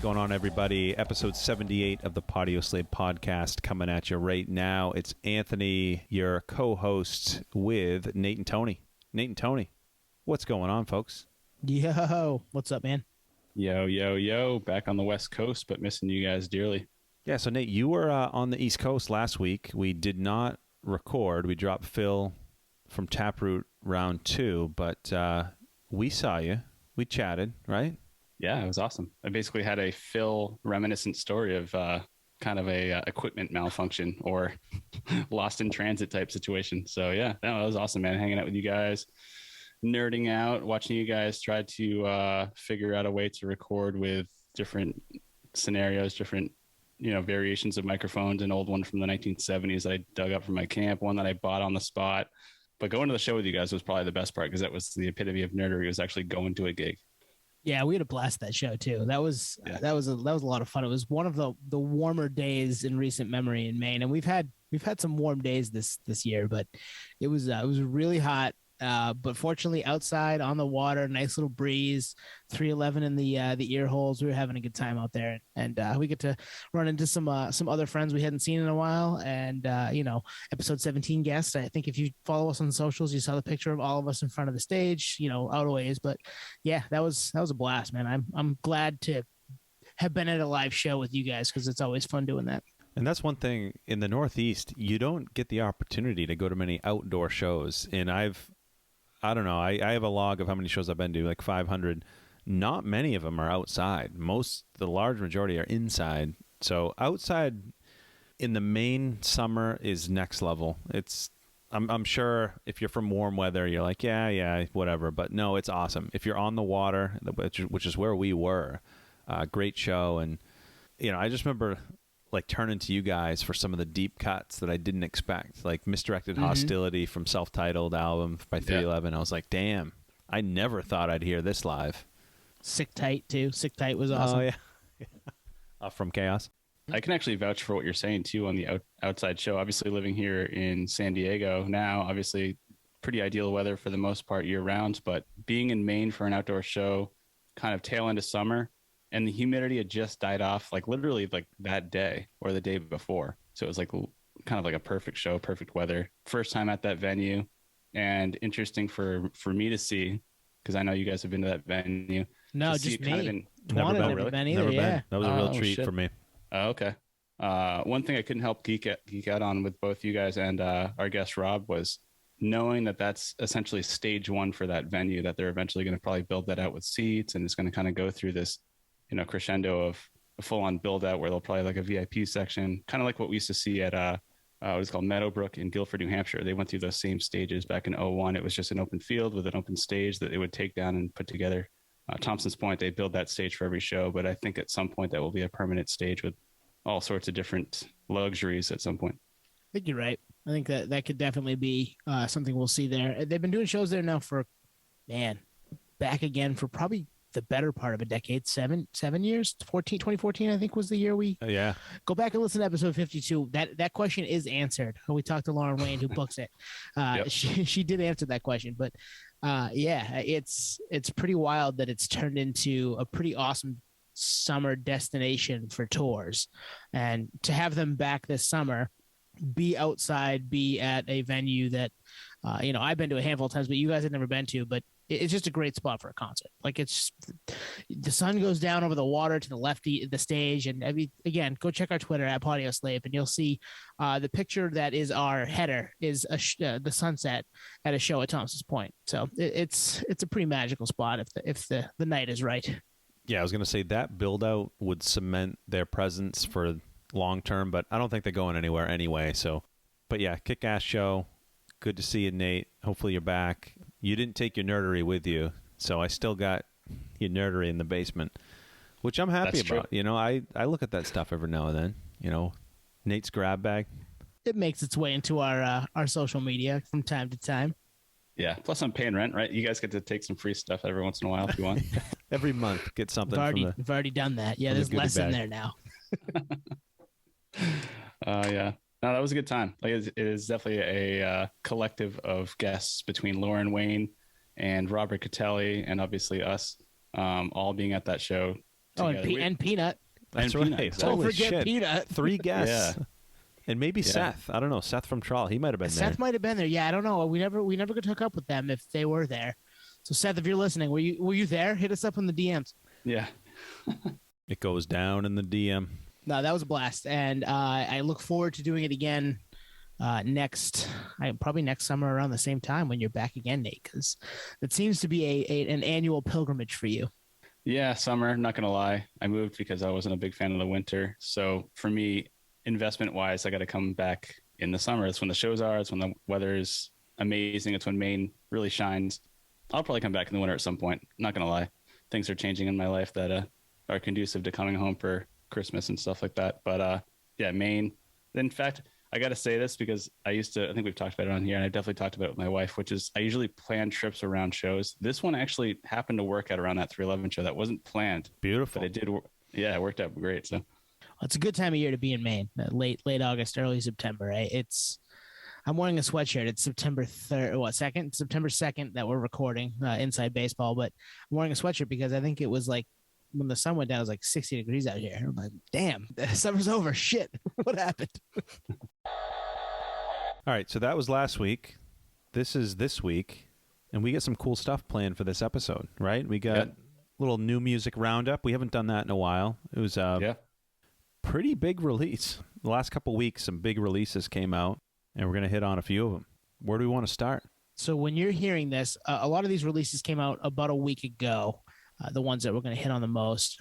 going on, everybody? Episode 78 of the Patio Slave podcast coming at you right now. It's Anthony, your co-host, with Nate and Tony. Nate and Tony, what's going on, folks? Yo, what's up, man? Yo. Back on the West Coast, but missing you guys dearly. Yeah, so Nate, you were on the East Coast last week. We did not record. We dropped Phil from Taproot round 2, but we saw you. We chatted, right? Yeah, it was awesome. I basically had a Phil reminiscent story of kind of a equipment malfunction or lost in transit type situation. So yeah, no, that was awesome, man. Hanging out with you guys, nerding out, watching you guys try to figure out a way to record with different scenarios, different variations of microphones. An old one from the 1970s that I dug up from my camp, one that I bought on the spot. But going to the show with you guys was probably the best part because that was the epitome of nerdery. It was actually going to a gig. Yeah, we had a blast that show too. That was a lot of fun. It was one of the warmer days in recent memory in Maine, and we've had some warm days this year, but it was really hot. But fortunately, outside on the water, nice little breeze, 311 in the ear holes. We were having a good time out there, and we get to run into some other friends we hadn't seen in a while. And episode 17 guest. I think if you follow us on socials, you saw the picture of all of us in front of the stage, out a ways. But yeah, that was a blast, man. I'm glad to have been at a live show with you guys because it's always fun doing that. And that's one thing in the Northeast, you don't get the opportunity to go to many outdoor shows. And I don't know. I have a log of how many shows I've been to, like 500. Not many of them are outside. The large majority are inside. So outside in the Maine summer is next level. I'm sure if you're from warm weather, you're like, yeah, whatever. But no, it's awesome. If you're on the water, which is where we were, great show. And, I just remember like turning to you guys for some of the deep cuts that I didn't expect, like Misdirected Hostility from self-titled album by 311. I was like, damn, I never thought I'd hear this live. Sick Tight too. Sick Tight was awesome. Oh yeah. From Chaos. I can actually vouch for what you're saying too on the outside show. Obviously living here in San Diego now, obviously pretty ideal weather for the most part year round, but being in Maine for an outdoor show kind of tail end of summer, and the humidity had just died off, like literally like that day or the day before. So it was like kind of like a perfect show, perfect weather. First time at that venue, and interesting for me to see, because I know you guys have been to that venue. No, just me. Never been. Never been either. Never yeah. been. That was a real treat for me. Oh, okay. One thing I couldn't help geek out on with both you guys and our guest Rob was knowing that that's essentially stage one for that venue, that they're eventually going to probably build that out with seats, and it's going to kind of go through this crescendo of a full-on build-out where they'll probably like a VIP section, kind of like what we used to see at what is called Meadowbrook in Guilford, New Hampshire. They went through those same stages back in 2001. It was just an open field with an open stage that they would take down and put together. Thompson's Point, they build that stage for every show, but I think at some point that will be a permanent stage with all sorts of different luxuries at some point. I think you're right. I think that could definitely be something we'll see there. They've been doing shows there now back again for probably the better part of a decade, 7 years, 2014, I think was the year we go back and listen to episode 52. That question is answered. We talked to Lauren Wayne, who books it. Yep. She did answer that question, but it's pretty wild that it's turned into a pretty awesome summer destination for tours, and to have them back this summer, be outside, be at a venue that I've been to a handful of times, but you guys had never been to, but it's just a great spot for a concert. Like the sun goes down over the water to the lefty the stage, and again, go check our Twitter at Patio Slave, and you'll see the picture that is our header is the sunset at a show at Thompson's Point. So it's a pretty magical spot if the night is right. Yeah, I was going to say that build out would cement their presence for long term, but I don't think they're going anywhere anyway. So, but yeah, kick-ass show. Good to see you, Nate. Hopefully you're back. You didn't take your nerdery with you, so I still got your nerdery in the basement, which I'm happy about. True. I look at that stuff every now and then. Nate's grab bag. It makes its way into our social media from time to time. Yeah. Plus, I'm paying rent, right? You guys get to take some free stuff every once in a while if you want. Every month, get something. We've already done that. Yeah, there's less in there now. Yeah. No, that was a good time. Like, it is definitely a collective of guests between Lauren Wayne and Robert Catelli, and obviously us, all being at that show. Oh, together. and Peanut. That's and right. Peanut, Don't Holy forget shit. Peanut. 3 guests. Yeah. And maybe Yeah. Seth. I don't know. Seth from Trawl. He might have been there. Seth might have been there. Yeah, I don't know. We never could hook up with them if they were there. So Seth, if you're listening, were you there? Hit us up in the DMs. Yeah. It goes down in the DM. No, that was a blast, and I look forward to doing it again probably next summer around the same time when you're back again, Nate, because it seems to be an annual pilgrimage for you. Yeah, summer, not gonna lie. I moved because I wasn't a big fan of the winter. So for me, investment wise, I gotta come back in the summer. It's when the shows are, it's when the weather is amazing, it's when Maine really shines. I'll probably come back in the winter at some point. Not gonna lie. Things are changing in my life that are conducive to coming home for Christmas and stuff like that. But yeah, Maine. In fact, I got to say this because I think we've talked about it on here, and I definitely talked about it with my wife, which is I usually plan trips around shows. This one actually happened to work out around that 311 show. That wasn't planned. Beautiful. But it did. Yeah, it worked out great. So It's a good time of year to be in Maine. Late August, early September. Right? I'm wearing a sweatshirt. It's September 2nd that we're recording Inside Baseball. But I'm wearing a sweatshirt because I think it was like when the sun went down, it was like 60 degrees out here. I'm like, damn, the summer's over. Shit, what happened? All right, so that was last week. This is this week, and we got some cool stuff planned for this episode, right? We got a little new music roundup. We haven't done that in a while. It was a pretty big release. The last couple weeks, some big releases came out, and we're going to hit on a few of them. Where do we want to start? So when you're hearing this, a lot of these releases came out about a week ago. The ones that we're going to hit on the most.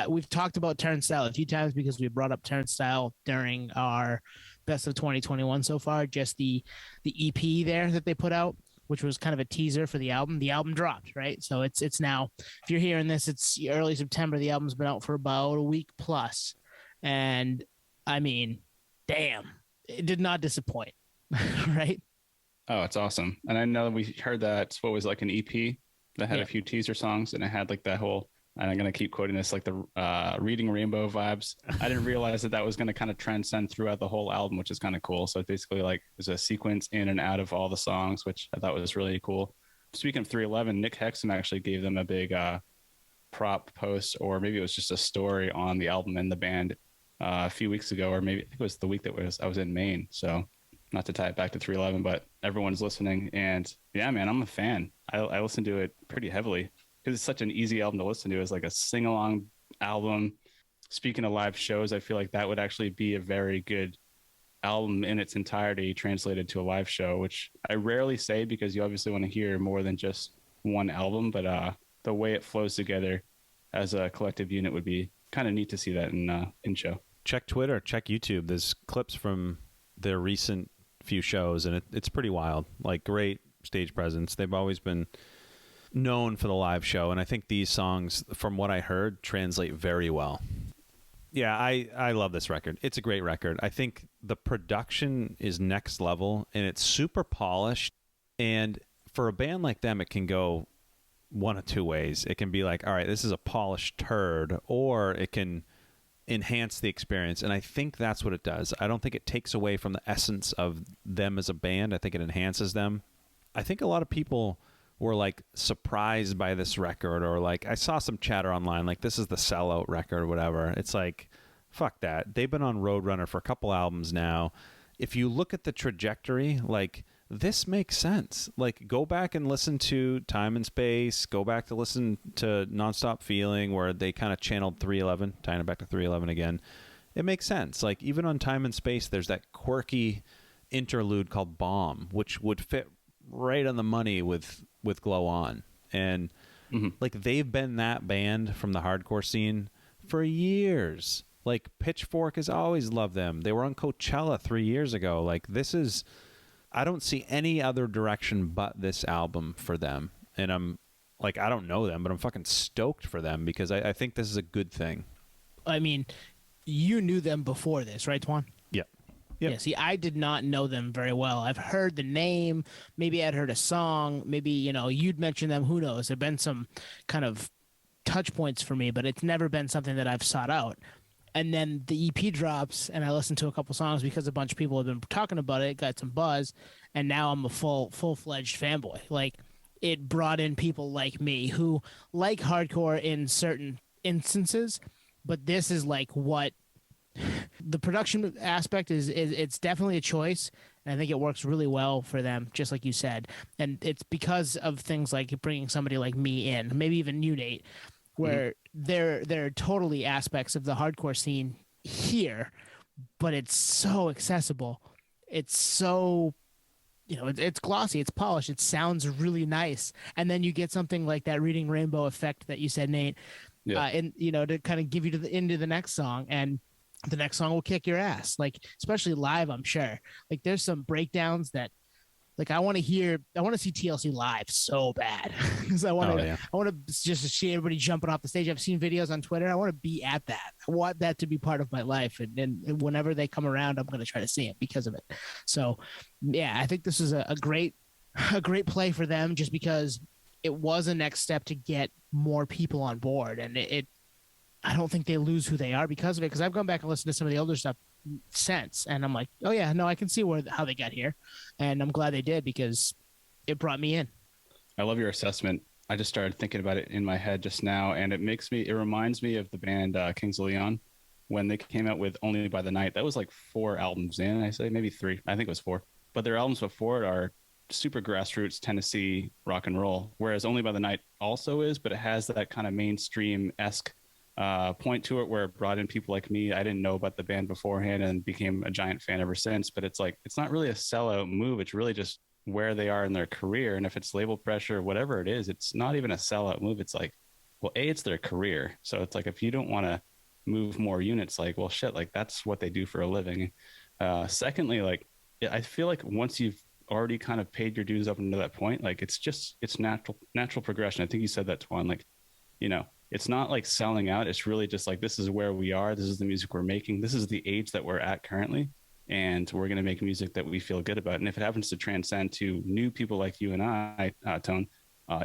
We've talked about Turnstile a few times because we brought up Turnstile during our best of 2021 so far. Just the EP there that they put out, which was kind of a teaser for the album. The album dropped, right? So it's now. If you're hearing this, it's early September. The album's been out for about a week plus, and I mean, damn, it did not disappoint, right? Oh, it's awesome. And I know we heard that what was like an EP that had a few teaser songs, and it had like that whole, and I'm going to keep quoting this, like the Reading Rainbow vibes. I didn't realize that was going to kind of transcend throughout the whole album, which is kind of cool. So it's basically like there's a sequence in and out of all the songs, which I thought was really cool. Speaking of 311, Nick Hexum actually gave them a big prop post, or maybe it was just a story on the album and the band a few weeks ago, or maybe I think it was the week that I was in Maine. So not to tie it back to 311, but everyone's listening. And yeah, man, I'm a fan. I listen to it pretty heavily because it's such an easy album to listen to. It's like a sing-along album. Speaking of live shows, I feel like that would actually be a very good album in its entirety translated to a live show, which I rarely say because you obviously want to hear more than just one album. But the way it flows together as a collective unit would be kind of neat to see that in show. Check Twitter, check YouTube. There's clips from their recent few shows, and it's pretty wild. Like, great stage presence. They've always been known for the live show, and I think these songs, from what I heard, translate very well. Yeah, I love this record. It's a great record. I think the production is next level, and it's super polished. And for a band like them, it can go one of two ways. It can be like, all right, this is a polished turd, or it can enhance the experience. And I think that's what it does. I don't think it takes away from the essence of them as a band. I think it enhances them. I think a lot of people were like surprised by this record, or like I saw some chatter online like this is the sellout record or whatever. It's like, fuck that. They've been on Roadrunner for a couple albums now. If you look at the trajectory, like, this makes sense. Like, go back and listen to Time and Space, go back to listen to Nonstop Feeling, where they kind of channeled 311, tying it back to 311 again. It makes sense. Like, even on Time and Space, there's that quirky interlude called Bomb, which would fit right on the money with Glow On. And like, they've been that band from the hardcore scene for years. Like, Pitchfork has always loved them. They were on Coachella 3 years ago. Like, this is, I don't see any other direction but this album for them. And I'm like, I don't know them, but I'm fucking stoked for them because I think this is a good thing. I mean, you knew them before this, right, Twan? Yep. Yeah, see, I did not know them very well. I've heard the name. Maybe I'd heard a song. Maybe, you'd mentioned them. Who knows? There have been some kind of touch points for me, but it's never been something that I've sought out. And then the EP drops, and I listened to a couple songs because a bunch of people have been talking about it, got some buzz, and now I'm a full-fledged fanboy. Like, it brought in people like me who like hardcore in certain instances, but this is like what the production aspect is. It's definitely a choice, and I think it works really well for them, just like you said. And it's because of things like bringing somebody like me in, maybe even you, Nate, where there are totally aspects of the hardcore scene here, but it's so accessible. It's so, it's glossy, it's polished, it sounds really nice, and then you get something like that Reading Rainbow effect that you said, Nate, and to kind of give you to the into the next song, and the next song will kick your ass, like especially live. I'm sure like there's some breakdowns that like I want to see TLC live so bad because I want to just see everybody jumping off the stage. I've seen videos on Twitter. I want to be at that. I want that to be part of my life. And whenever they come around, I'm going to try to see it because of it. So yeah, I think this is a great play for them just because it was a next step to get more people on board. And I don't think they lose who they are because of it. Cause I've gone back and listened to some of the older stuff since, and I'm like, oh yeah, no, I can see how they got here, and I'm glad they did because it brought me in. I love your assessment. I just started thinking about it in my head just now, and it reminds me of the band Kings of Leon when they came out with Only by the Night. That was like 4 albums in, I say maybe 3. I think it was 4, but their albums before it are super grassroots Tennessee rock and roll, whereas Only by the Night also is, but it has that kind of mainstream-esque point to it where it brought in people like me. I didn't know about the band beforehand and became a giant fan ever since. But it's like, it's not really a sellout move. It's really just where they are in their career. And if it's label pressure or whatever it is, it's not even a sellout move. It's like, well, it's their career. So it's like, if you don't want to move more units, like, well, shit, like that's what they do for a living. Secondly, like, I feel like once you've already kind of paid your dues up until that point, like it's natural progression. I think you said that, Twan, like, it's not like selling out. It's really just like, this is where we are. This is the music we're making. This is the age that we're at currently. And we're going to make music that we feel good about. And if it happens to transcend to new people like you and I, Tone,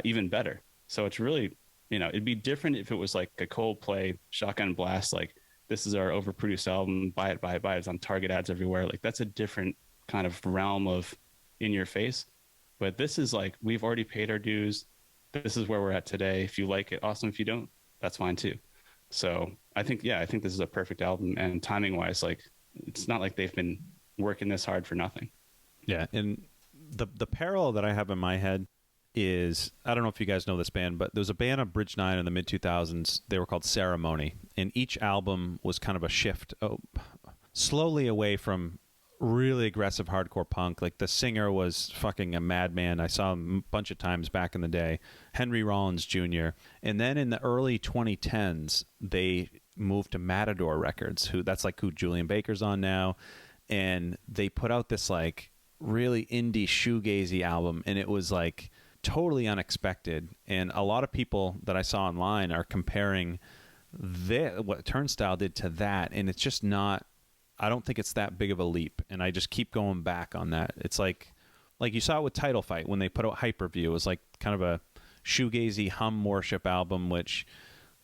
even better. So it's really, it'd be different if it was like a Coldplay Shotgun Blast, like this is our overproduced album, buy it. It's on Target ads everywhere. Like that's a different kind of realm of in your face. But this is like, we've already paid our dues. This is where we're at today. If you like it, awesome. If you don't, that's fine too. So I think this is a perfect album, and timing wise, like it's not like they've been working this hard for nothing. Yeah. And the parallel that I have in my head is, I don't know if you guys know this band, but there was a band on Bridge 9 in the mid 2000s. They were called Ceremony, and each album was kind of a shift slowly away from really aggressive hardcore punk. Like the singer was fucking a madman. I saw him a bunch of times back in the day, Henry Rollins Jr. And then in the early 2010s, they moved to Matador Records, that's like who Julian Baker's on now. And they put out this like really indie shoegazy album, and it was like totally unexpected. And a lot of people that I saw online are comparing what Turnstile did to that, and it's just not, I don't think it's that big of a leap, and I just keep going back on that. It's like you saw it with Title Fight when they put out Hyperview. It was like kind of a shoegazy hum worship album, which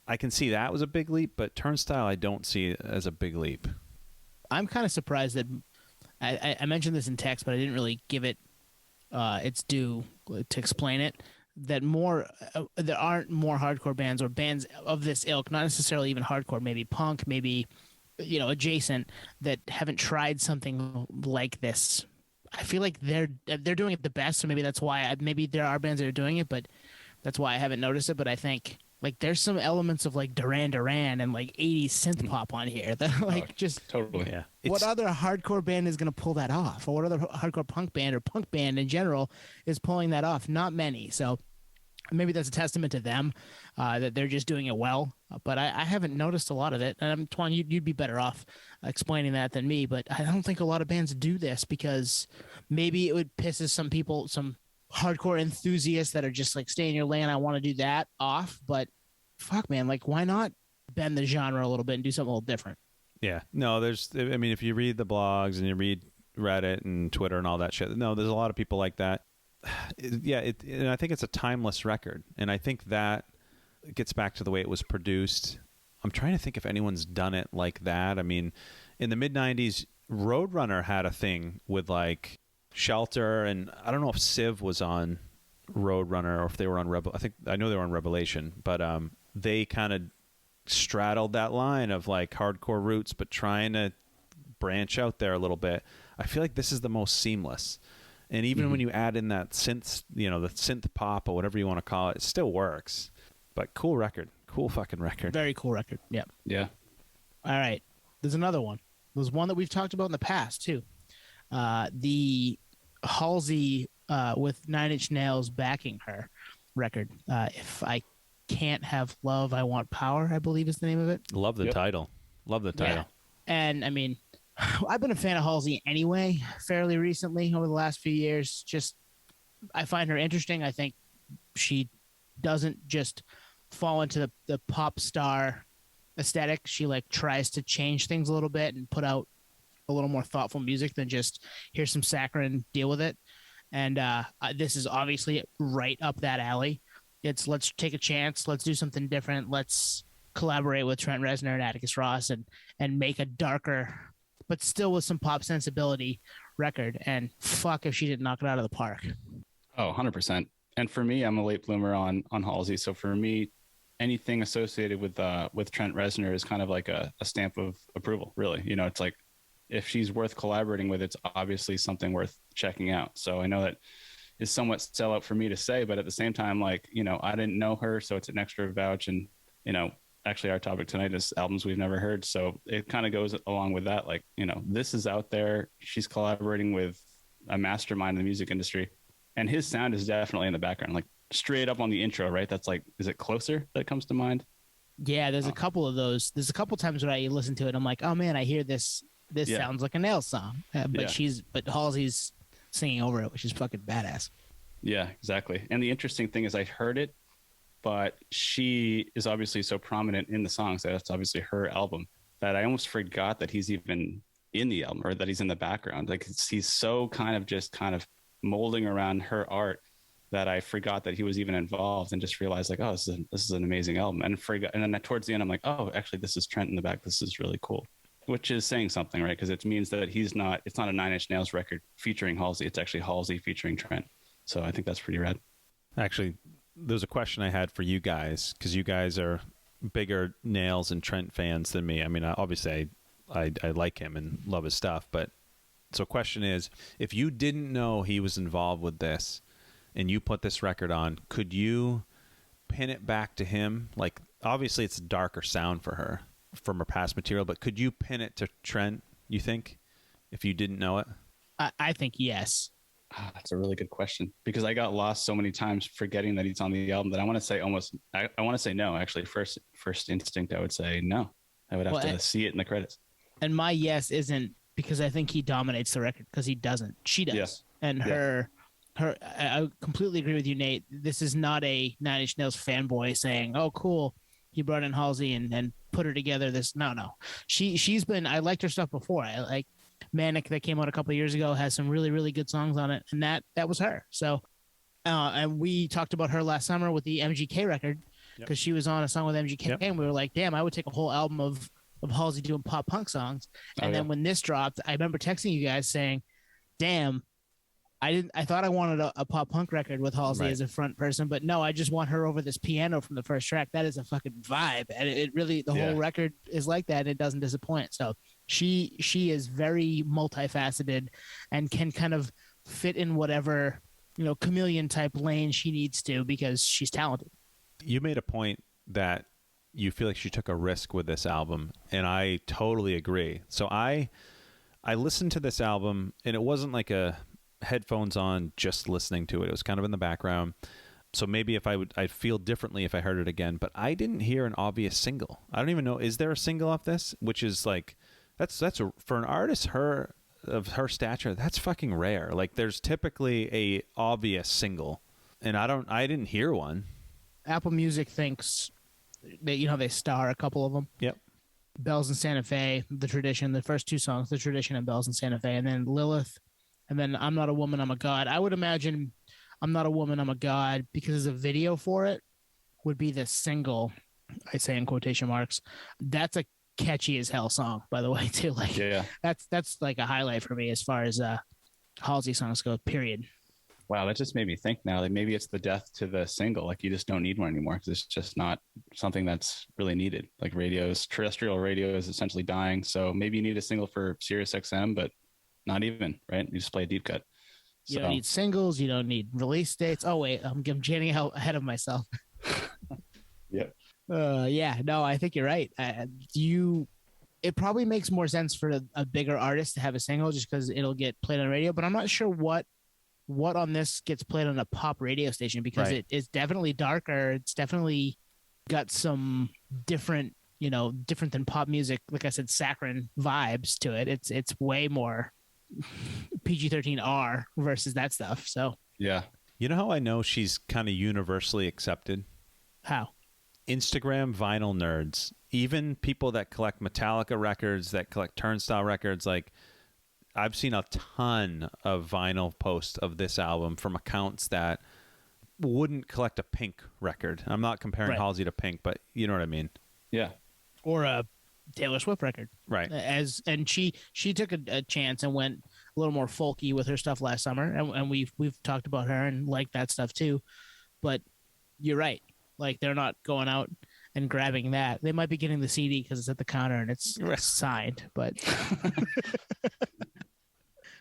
I can see that was a big leap, but Turnstile I don't see as a big leap. I'm kind of surprised that I mentioned this in text, but I didn't really give it its due to explain it. That there aren't more hardcore bands or bands of this ilk, not necessarily even hardcore, maybe punk, maybe adjacent, that haven't tried something like this. I feel like they're doing it the best, so maybe that's why maybe there are bands that are doing it, but that's why I haven't noticed it. But I think like there's some elements of like Duran Duran and like 80s synth pop on here that like just totally. Yeah. What other hardcore band is going to pull that off, or what other hardcore punk band or punk band in general is pulling that off? Not many. So maybe that's a testament to them, that they're just doing it well. But I haven't noticed a lot of it. And Twan, you'd be better off explaining that than me. But I don't think a lot of bands do this because maybe it would piss some people, some hardcore enthusiasts that are just like, stay in your lane, I want to do that, off. But fuck, man, like why not bend the genre a little bit and do something a little different? Yeah. No, if you read the blogs and you read Reddit and Twitter and all that shit, no, there's a lot of people like that. Yeah, and I think it's a timeless record, and I think that gets back to the way it was produced. I'm trying to think if anyone's done it like that. I mean, in the mid 90s, Roadrunner had a thing with like Shelter, and I don't know if Civ was on Roadrunner or if they were on I know they were on Revelation, but they kind of straddled that line of like hardcore roots, but trying to branch out there a little bit. I feel like this is the most seamless. And even when you add in that synth, the synth pop or whatever you want to call it, it still works. But cool record. Cool fucking record. Very cool record. Yeah. Yeah. All right. There's another one. There's one that we've talked about in the past, too. The Halsey with 9 Inch Nails backing her record. If I Can't Have Love, I Want Power, I believe is the name of it. Love the title. Love the title. Yeah. And, I mean, I've been a fan of Halsey anyway, fairly recently over the last few years. Just, I find her interesting. I think she doesn't just fall into the pop star aesthetic. She like tries to change things a little bit and put out a little more thoughtful music than just here's some saccharine, deal with it. And this is obviously right up that alley. It's let's take a chance. Let's do something different. Let's collaborate with Trent Reznor and Atticus Ross and make a darker, but still with some pop sensibility record. And fuck if she didn't knock it out of the park. Oh, 100%. And for me, I'm a late bloomer on Halsey. So for me, anything associated with Trent Reznor is kind of like a stamp of approval, really. It's like if she's worth collaborating with, it's obviously something worth checking out. So I know that is somewhat sellout for me to say, but at the same time, like, I didn't know her, so it's an extra vouch. And, actually our topic tonight is albums we've never heard. So it kind of goes along with that. Like, this is out there. She's collaborating with a mastermind in the music industry, and his sound is definitely in the background, like straight up on the intro, right? That's like, is it Closer that comes to mind? Yeah, there's a couple of those. There's a couple times when I listen to it, I'm like, oh man, I hear this. This sounds like a Nails song, but Halsey's singing over it, which is fucking badass. Yeah, exactly. And the interesting thing is I heard it, but she is obviously so prominent in the songs that that's obviously her album that I almost forgot that he's even in the album or that he's in the background. Like he's so kind of molding around her art that I forgot that he was even involved and just realized like, oh, this is an amazing album. And then towards the end, I'm like, oh, actually this is Trent in the back. This is really cool, which is saying something, right? Because it means that it's not a 9 Inch Nails record featuring Halsey. It's actually Halsey featuring Trent. So I think that's pretty rad. Actually, there's a question I had for you guys, because you guys are bigger Nails and Trent fans than me. I mean, obviously I like him and love his stuff, but so question is, if you didn't know he was involved with this and you put this record on, could you pin it back to him? Like, obviously it's a darker sound for her from her past material, but could you pin it to Trent, you think, if you didn't know it? I think yes. That's a really good question, because I got lost so many times forgetting that he's on the album that I want to say I want to say no. Actually, first instinct, I would say no. I would have to see it in the credits. And my yes isn't because I think he dominates the record, because he doesn't. She does. Yeah. And her, I completely agree with you, Nate. This is not a 9 Inch Nails fanboy saying, oh, cool, he brought in Halsey and put her together. No. She's been, I liked her stuff before. I like Manic that came out a couple of years ago, has some really, really good songs on it. And that was her. So, and we talked about her last summer with the MGK record, because she was on a song with MGK. And we were like, damn, I would take a whole album of Halsey doing pop punk songs. And then when this dropped, I remember texting you guys saying, damn, I thought I wanted a pop punk record with Halsey as a front person, but no, I just want her over this piano from the first track. That is a fucking vibe. And it really, the whole record is like that. And it doesn't disappoint. So she is very multifaceted and can kind of fit in whatever, chameleon type lane she needs to, because she's talented. You made a point that you feel like she took a risk with this album, and I totally agree. So I listened to this album, and it wasn't like a headphones on just listening to it. It was kind of in the background. So maybe I'd feel differently if I heard it again, but I didn't hear an obvious single. I don't even know, is there a single off this? Which is like, that's for an artist of her stature, that's fucking rare. Like there's typically a obvious single, and I didn't hear one. Apple Music thinks that, they star a couple of them. Yep. Bells in Santa Fe, The Tradition, the first two songs, The Tradition and Bells in Santa Fe, and then Lilith, and then I'm Not a Woman, I'm a God. I would imagine I'm Not a Woman, I'm a God, because the video for it would be the single, I say in quotation marks. That's a catchy as hell song, by the way, too. Like, that's like a highlight for me as far as Halsey songs go, period. Wow, that just made me think now. Like maybe it's the death to the single. Like you just don't need one anymore because it's just not something that's really needed. Like terrestrial radio is essentially dying. So maybe you need a single for Sirius XM, but not even, right? You just play a deep cut. You So don't need singles. You don't need release dates. Oh wait, I'm getting out ahead of myself. yeah, Yeah, no, I think you're right. It probably makes more sense for a bigger artist to have a single just because it'll get played on radio. But I'm not sure what on this gets played on a pop radio station because Right. it's definitely darker. It's definitely got some different, different than pop music. Like I said, saccharine vibes to it. It's way more PG-13R versus that stuff. So yeah. You know how I know she's kind of universally accepted? how? Instagram vinyl nerds, even people that collect Metallica records, that collect Turnstile records, like I've seen a ton of vinyl posts of this album from accounts that wouldn't collect a Pink record. I'm not comparing Right. Halsey to Pink, but you know what I mean. Yeah. Or a Taylor Swift record. Right. And she took a chance and went a little more folky with her stuff last summer, and we've talked about her and like that stuff too. But you're right. Like they're not going out and grabbing that. They might be getting the CD because it's at the counter and it's signed. But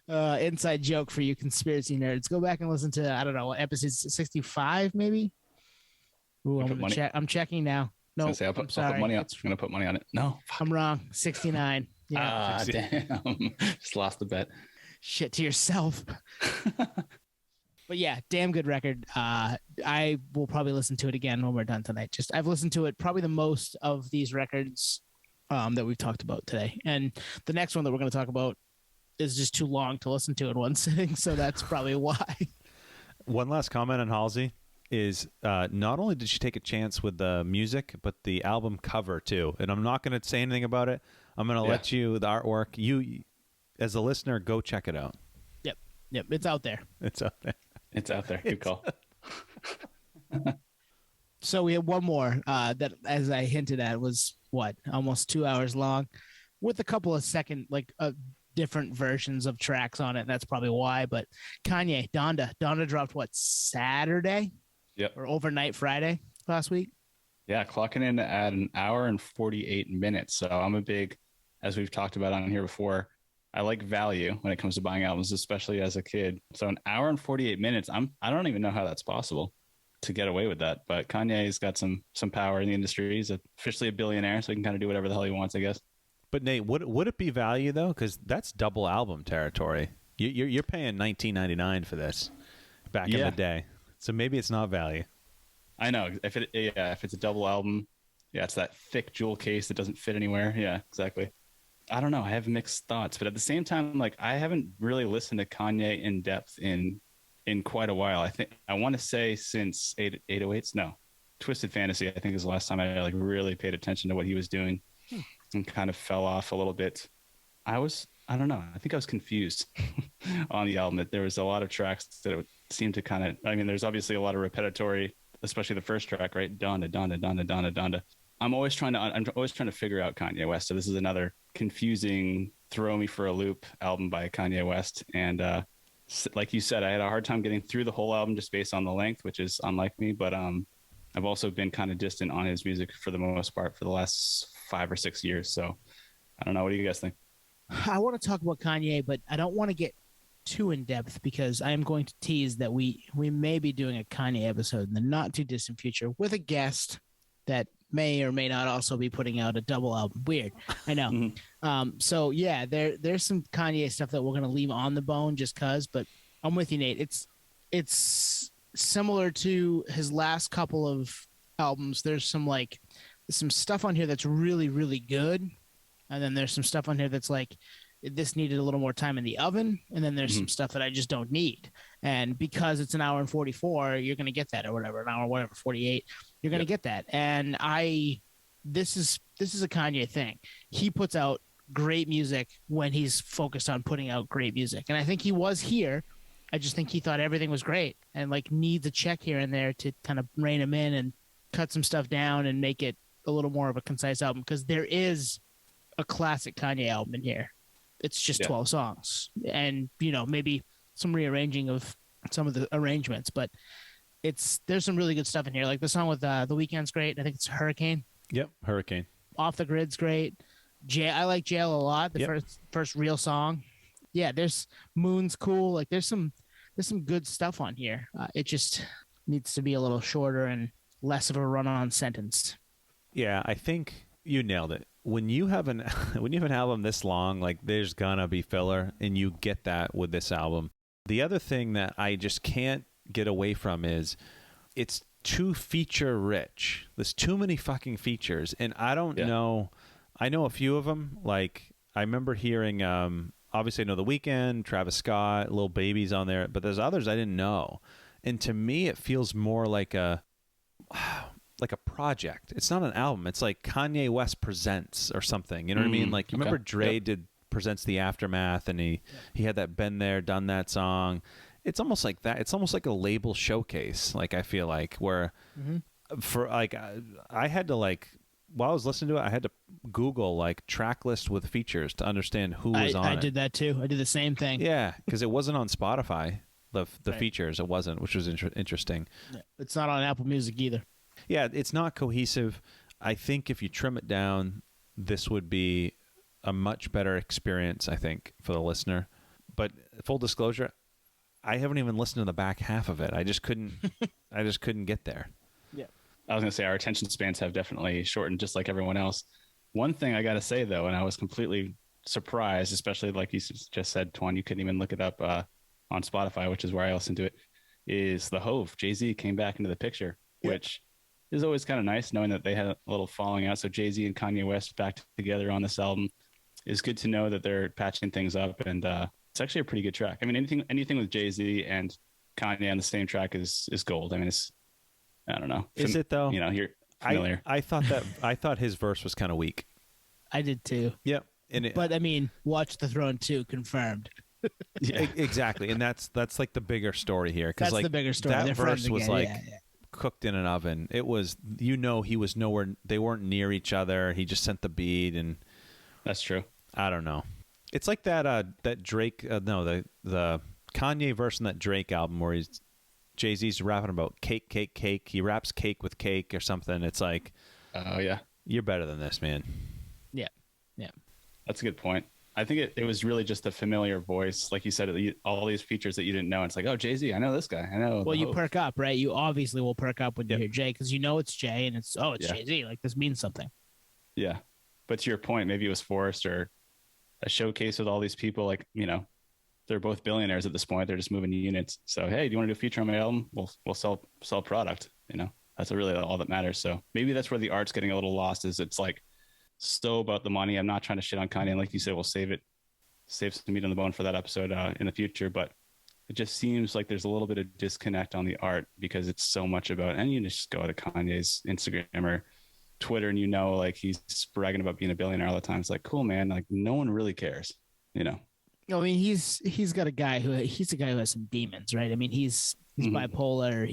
inside joke for you conspiracy nerds. Go back and listen to episode 65 maybe. Ooh, I'm checking now. No, I'll put money on. I'm gonna put money on it. No, I'm wrong. 69. Yeah. Damn. Just lost the bet. Shit to yourself. But yeah, damn good record. I will probably listen to it again when we're done tonight. I've listened to it probably the most of these records that we've talked about today. And the next one that we're going to talk about is just too long to listen to in one sitting. So that's probably why. One last comment on Halsey is not only did she take a chance with the music, but the album cover too. And I'm not going to say anything about it. I'm going to let you, the artwork, you as a listener, go check it out. Yep. It's out there. It's out there. It's out there. Good call. So we have one more that, as I hinted at, was almost 2 hours long with a couple of different versions of tracks on it. That's probably why. But Kanye, Donda dropped Saturday? Yep. Or overnight Friday last week? Yeah, clocking in at an hour and 48 minutes. So I'm a big, as we've talked about on here before, I like value when it comes to buying albums, especially as a kid. So an hour and 48 minutes, I don't even know how that's possible to get away with that. But Kanye's got some power in the industry. He's officially a billionaire, so he can kind of do whatever the hell he wants, I guess. But Nate, would it be value though? Because that's double album territory. You're paying $19.99 for this back in the day. So maybe it's not value. I know if it's a double album, it's that thick jewel case that doesn't fit anywhere. Yeah, exactly. I don't know. I have mixed thoughts, but at the same time, like I haven't really listened to Kanye in depth in quite a while. I want to say since 808s. No, Twisted Fantasy. I think is the last time I really paid attention to what he was doing, and kind of fell off a little bit. I don't know. I think I was confused on the album. That there was a lot of tracks that it seemed to kind of. I mean, there's obviously a lot of repetitory, especially the first track, right? Donda, Donda, Donda, Donda, Donda. I'm always trying to figure out Kanye West. So this is another confusing, throw me for a loop album by Kanye West. And like you said, I had a hard time getting through the whole album just based on the length, which is unlike me. But I've also been kind of distant on his music for the most part for the last 5 or 6 years. So I don't know. What do you guys think? I want to talk about Kanye, but I don't want to get too in depth because I am going to tease that we may be doing a Kanye episode in the not too distant future with a guest that may or may not also be putting out a double album. Weird, I know. Mm-hmm. So yeah, there's some Kanye stuff that we're gonna leave on the bone just cause. But I'm with you, Nate. It's similar to his last couple of albums. There's some stuff on here that's really really good, and then there's some stuff on here that's like this needed a little more time in the oven, and then there's some stuff that I just don't need. And because it's an hour and 44, you're gonna get that, or whatever, an hour, whatever, 48. You're going to get that. And this is a Kanye thing. He puts out great music when he's focused on putting out great music. And I think he was here. I just think he thought everything was great and needs a check here and there to kind of rein him in and cut some stuff down and make it a little more of a concise album. Because there is a classic Kanye album in here. It's just 12 songs. And, maybe some rearranging of some of the arrangements, but there's some really good stuff in here. Like the song with The Weeknd's great. I think it's Hurricane. Yep, Hurricane. Off the Grid's great. I like Jail a lot. The first real song. Yeah, there's Moon's cool. Like there's some good stuff on here. It just needs to be a little shorter and less of a run-on sentence. Yeah, I think you nailed it. When you have an album this long, like there's gonna be filler, and you get that with this album. The other thing that I just can't get away from is it's too feature rich. There's too many fucking features, and I don't know. I know a few of them. Like I remember hearing, obviously I know The Weeknd, Travis Scott, Lil Baby's on there, but there's others I didn't know. And to me, it feels more like a project. It's not an album. It's like Kanye West presents or something. You know what I mean? Like you remember Dre presents The Aftermath, and he had that Been There, Done That song. It's almost like that. It's almost like a label showcase. Like I feel like where for like I had to like while I was listening to it, I had to Google like track list with features to understand who was on it. I did that too. I did the same thing. Yeah, because it wasn't on Spotify. The features, it wasn't, which was interesting. Yeah, it's not on Apple Music either. Yeah, it's not cohesive. I think if you trim it down, this would be a much better experience, I think, for the listener. But full disclosure, I haven't even listened to the back half of it. I just couldn't get there. Yeah. I was going to say our attention spans have definitely shortened just like everyone else. One thing I got to say though, and I was completely surprised, especially like you just said, Twan, you couldn't even look it up on Spotify, which is where I listen to it, is the Hove. Jay-Z came back into the picture, which is always kind of nice knowing that they had a little falling out. So Jay-Z and Kanye West back together on this album is good to know that they're patching things up. And it's actually a pretty good track. I mean, anything with Jay-Z and Kanye on the same track is gold. I mean, I don't know. Is it though? You know, you're familiar. I thought his verse was kind of weak. I did too. Yep. But I mean, Watch the Throne 2 confirmed. Yeah, exactly, and that's like the bigger story here, because like the bigger story. That They're verse was like yeah. cooked in an oven. It was, he was nowhere. They weren't near each other. He just sent the beat, and that's true. I don't know. It's like that Drake. The Kanye verse in that Drake album where Jay-Z's rapping about cake, cake, cake. He raps cake with cake or something. It's like, oh yeah, you're better than this, man. Yeah. That's a good point. I think it was really just a familiar voice. Like you said, all these features that you didn't know. It's like, oh, Jay-Z, I know this guy. I know. Well, you perk up, right? You obviously will perk up when you hear Jay, because you know it's Jay, and it's Jay-Z. Like, this means something. Yeah. But to your point, maybe it was forced, or a showcase with all these people. Like, you know, they're both billionaires at this point. They're just moving units. So, hey, do you want to do a feature on my album? We'll sell product. You know, that's really all that matters. So maybe that's where the art's getting a little lost, is it's like so about the money. I'm not trying to shit on Kanye. And like you said, we'll save some meat on the bone for that episode in the future. But it just seems like there's a little bit of disconnect on the art, because it's so much about, and you just go to Kanye's Instagram or Twitter and, you know, like he's bragging about being a billionaire all the time. It's like, cool, man. Like no one really cares, you know? I mean, he's a guy who has some demons, right? I mean, he's bipolar.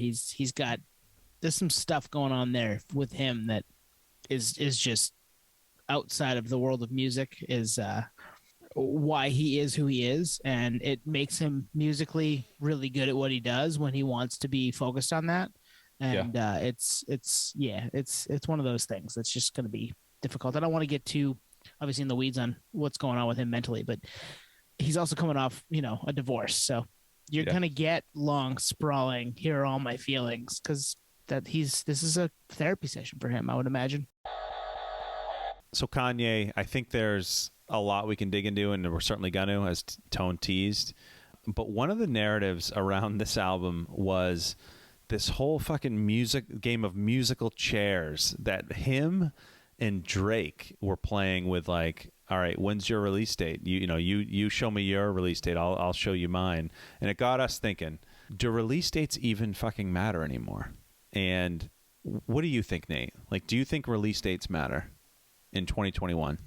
There's some stuff going on there with him that is just outside of the world of music, is why he is who he is, and it makes him musically really good at what he does when he wants to be focused on that. And it's one of those things that's just going to be difficult. I don't want to get too obviously in the weeds on what's going on with him mentally, but he's also coming off, you know, a divorce, so you're going to get long sprawling "Here Are All My Feelings," because this is a therapy session for him, I would imagine. So Kanye, I think there's a lot we can dig into, and we're certainly going to, as Tone teased. But one of the narratives around this album was this whole fucking game of musical chairs that him and Drake were playing with, like, all right, when's your release date? You show me your release date, I'll show you mine. And it got us thinking, do release dates even fucking matter anymore? And what do you think, Nate? Like, do you think release dates matter in 2021?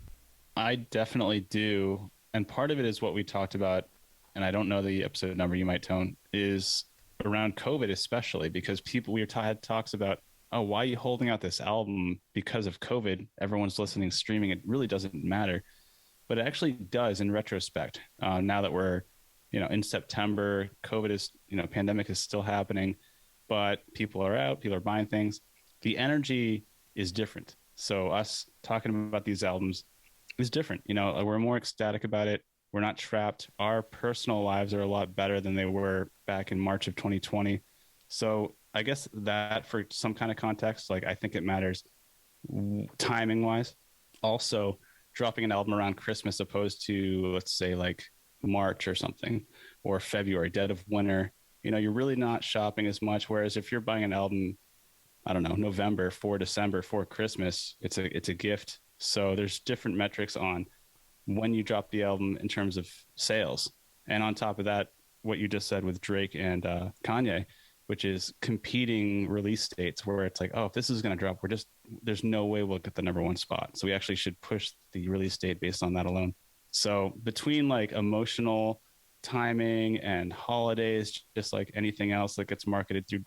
I definitely do. And part of it is what we talked about, and I don't know the episode number, you might, Tone, is around COVID, especially because we had talks about, oh, why are you holding out this album because of COVID? Everyone's listening, streaming. It really doesn't matter. But it actually does in retrospect. Now that we're in September, COVID is, pandemic is still happening, but people are out, people are buying things. The energy is different. So us talking about these albums is different. We're more ecstatic about it. We're not trapped. Our personal lives are a lot better than they were back in March of 2020. So I guess that for some kind of context, like I think it matters timing wise. Also, dropping an album around Christmas opposed to, let's say, like March or something, or February, dead of winter, you're really not shopping as much. Whereas if you're buying an album, I don't know, November for December for Christmas, it's a gift. So there's different metrics on when you drop the album in terms of sales. And on top of that, what you just said with Drake and Kanye, which is competing release dates where it's like, oh, if this is going to drop, there's no way we'll get the number one spot. So we actually should push the release date based on that alone. So between like emotional timing and holidays, just like anything else that gets marketed through,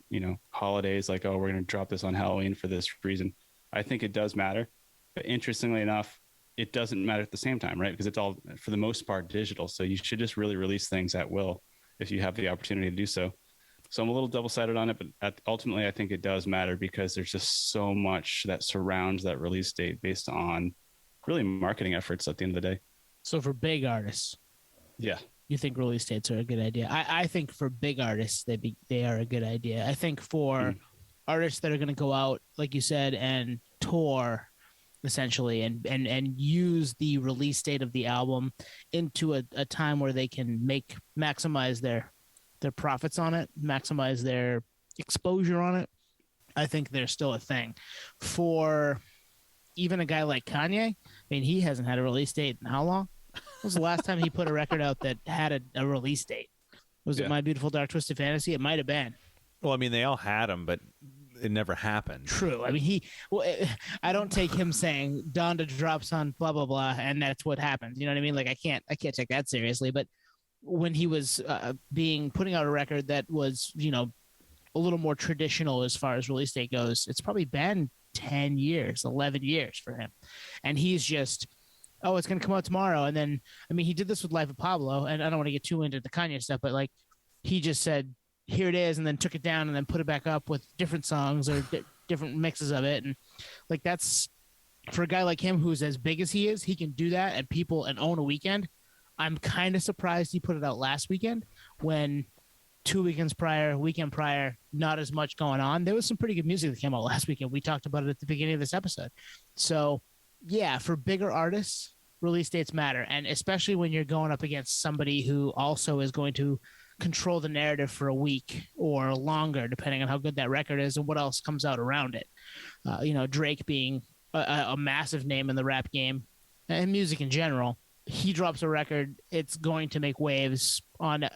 holidays, like, oh, we're going to drop this on Halloween for this reason. I think it does matter. But interestingly enough, it doesn't matter at the same time, right? Because it's all, for the most part, digital. So you should just really release things at will if you have the opportunity to do so. So I'm a little double-sided on it, but ultimately I think it does matter because there's just so much that surrounds that release date based on really marketing efforts at the end of the day. So for big artists, yeah, you think release dates are a good idea? I think for big artists, they are a good idea. I think for artists that are going to go out, like you said, and tour essentially and use the release date of the album into a time where they can maximize their profits on it, maximize their exposure on it, I think there's still a thing. For even a guy like Kanye, I mean, he hasn't had a release date in how long? When was the last time he put a record out that had a release date? Was it My Beautiful Dark Twisted Fantasy? It might have been. Well, I mean, they all had them, but it never happened. True. I mean, I don't take him saying Donda drops on blah, blah, blah, and that's what happens. You know what I mean? Like, I can't take that seriously, but when he was putting out a record that was, a little more traditional as far as release date goes, it's probably been 10 years, 11 years for him. And he's just, oh, it's going to come out tomorrow. And then, I mean, he did this with Life of Pablo, and I don't want to get too into the Kanye stuff, but like he just said, here it is, and then took it down and then put it back up with different songs or different mixes of it. And like, that's for a guy like him, who's as big as he is, he can do that and own a weekend. I'm kind of surprised he put it out last weekend when 2 weekend prior, not as much going on. There was some pretty good music that came out last weekend. We talked about it at the beginning of this episode. So yeah, for bigger artists, release dates matter. And especially when you're going up against somebody who also is going to control the narrative for a week or longer, depending on how good that record is and what else comes out around it. Drake being a massive name in the rap game and music in general, he drops a record, it's going to make waves on,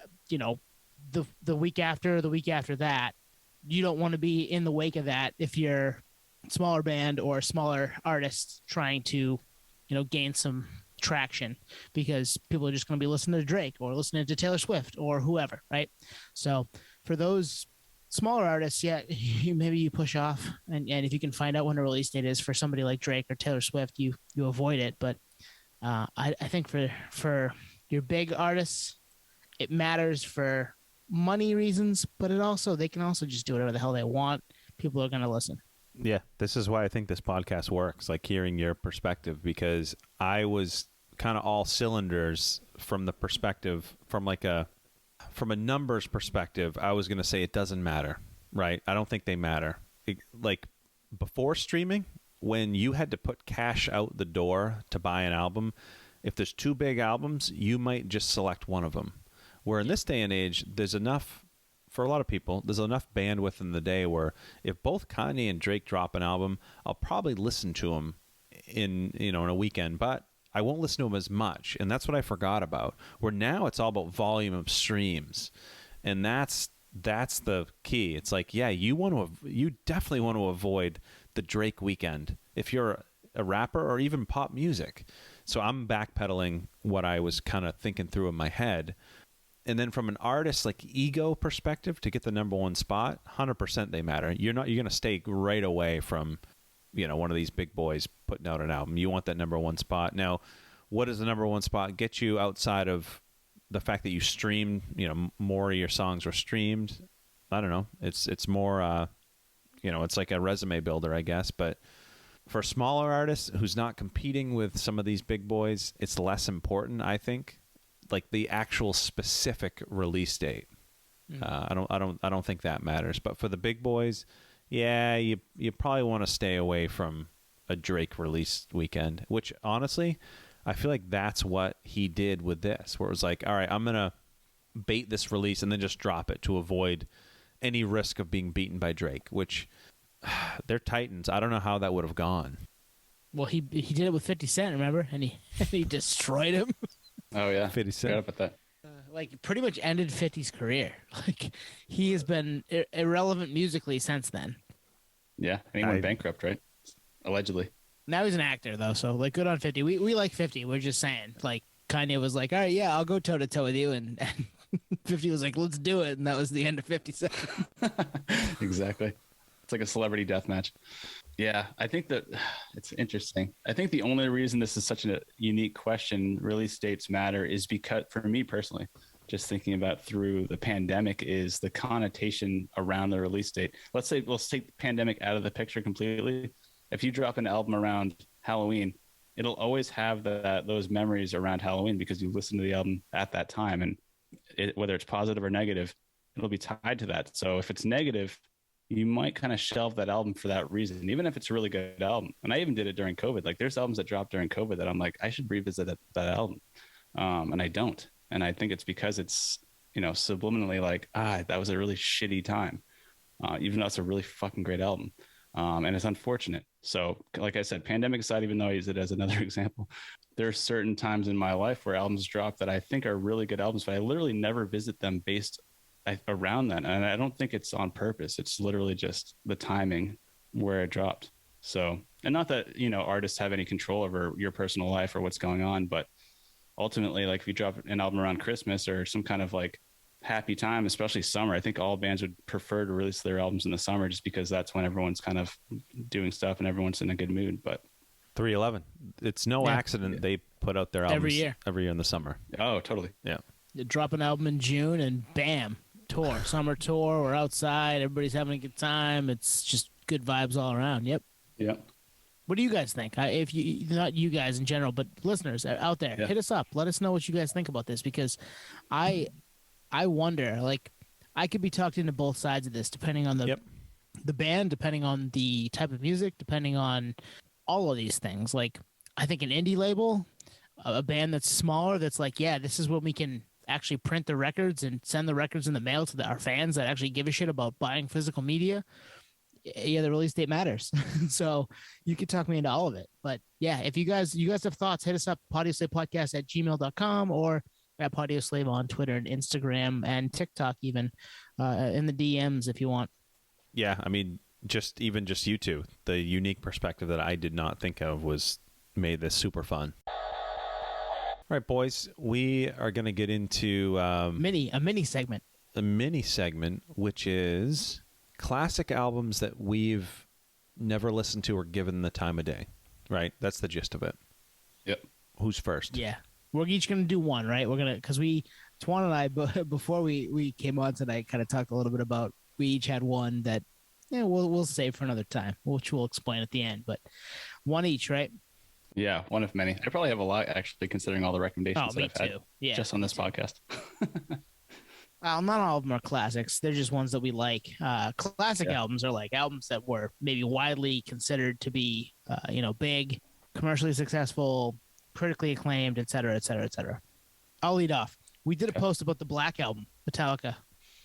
the week after, the week after that. You don't want to be in the wake of that if you're a smaller band or smaller artists trying to, gain some traction, because people are just going to be listening to Drake or listening to Taylor Swift or whoever, right? So for those smaller artists, yeah, maybe you push off, and if you can find out when a release date is for somebody like Drake or Taylor Swift, you avoid it. But I think for your big artists, it matters for money reasons, but they can also just do whatever the hell they want. People are going to listen. Yeah, this is why I think this podcast works, like hearing your perspective, because I was kind of all cylinders from the perspective, from a numbers perspective. I was going to say it doesn't matter, right? I don't think they matter. Like before streaming, when you had to put cash out the door to buy an album, if there's two big albums, you might just select one of them. Where in this day and age, there's enough, for a lot of people, there's enough bandwidth in the day where if both Kanye and Drake drop an album, I'll probably listen to them in a weekend, but I won't listen to them as much. And that's what I forgot about. Where now it's all about volume of streams. And that's the key. It's like, yeah, you definitely want to avoid the Drake weekend if you're a rapper or even pop music. So I'm backpedaling what I was kind of thinking through in my head. And then from an artist like ego perspective, to get the number one spot, 100% they matter. You're going to stay right away from, one of these big boys putting out an album. You want that number one spot. Now, what does the number one spot get you outside of the fact that you streamed, more of your songs were streamed. I don't know. It's more, it's like a resume builder, I guess. But for smaller artists who's not competing with some of these big boys, it's less important, I think. Like the actual specific release date. I don't think that matters. But for the big boys, yeah, you probably want to stay away from a Drake release weekend, which honestly, I feel like that's what he did with this, where it was like, all right, I'm going to bait this release and then just drop it to avoid any risk of being beaten by Drake, which they're titans. I don't know how that would have gone. Well, he did it with 50 Cent, remember? And he destroyed him. Oh, yeah. 50 Cent. Forgot about that. Like pretty much ended 50's career. Like he has been irrelevant musically since then. Yeah, and he went bankrupt, right? Allegedly. Now he's an actor though, so like good on 50. We like 50. We're just saying, like Kanye was like, all right, yeah, I'll go toe to toe with you, and 50 was like, let's do it, and that was the end of 57. Exactly. It's like a celebrity death match. Yeah, I think that it's interesting. I think the only reason this is such a unique question, release dates matter, is because, for me personally, just thinking about through the pandemic, is the connotation around the release date. Let's take the pandemic out of the picture completely. If you drop an album around Halloween, it'll always have those memories around Halloween because you listened to the album at that time, and whether it's positive or negative, it'll be tied to that. So if it's negative, you might kind of shelve that album for that reason, even if it's a really good album. And I even did it during COVID. Like there's albums that dropped during COVID that I'm like, I should revisit that album. And I don't. And I think it's because it's, subliminally like, that was a really shitty time. Even though it's a really fucking great album. And it's unfortunate. So like I said, pandemic aside, even though I use it as another example, there are certain times in my life where albums drop that I think are really good albums, but I literally never visit them based around that. And I don't think it's on purpose. It's literally just the timing where it dropped. So, and not that, artists have any control over your personal life or what's going on, but ultimately, like if you drop an album around Christmas or some kind of like happy time, especially summer, I think all bands would prefer to release their albums in the summer just because that's when everyone's kind of doing stuff and everyone's in a good mood. But 311, it's no accident they put out their albums every year in the summer. Oh, totally. Yeah. You drop an album in June and bam, tour, summer tour. We're outside. Everybody's having a good time. It's just good vibes all around. Yep. Yeah. What do you guys think? If you, not you guys in general, but listeners out there, hit us up. Let us know what you guys think about this, because I wonder, like, I could be talked into both sides of this, depending on the band, depending on the type of music, depending on all of these things. Like, I think an indie label, a band that's smaller, that's like, yeah, this is when we can actually print the records and send the records in the mail to our fans that actually give a shit about buying physical media. Yeah, the release date matters. So you could talk me into all of it. But yeah, if you guys have thoughts, hit us up, PaudioSlavePodcast@gmail.com or at PaudioSlave on Twitter and Instagram and TikTok, even in the DMs if you want. Yeah, I mean, just you two, the unique perspective that I did not think of made this super fun. All right, boys, we are going to get into a mini segment. A mini segment, which is classic albums that we've never listened to or given the time of day. Right? That's the gist of it. Yep. Who's first? Yeah. We're each going to do one, right? We're going to, because Twan and I, before we came on tonight, kind of talked a little bit about, we each had one that, we'll save for another time, which we'll explain at the end, but one each, right? Yeah, one of many. I probably have a lot, actually, considering all the recommendations that I've had just on this podcast. Well, not all of them are classics. They're just ones that we like. Classic albums are like albums that were maybe widely considered to be, big, commercially successful, critically acclaimed, et cetera, et cetera, et cetera. I'll lead off. We did a post about the Black Album, Metallica.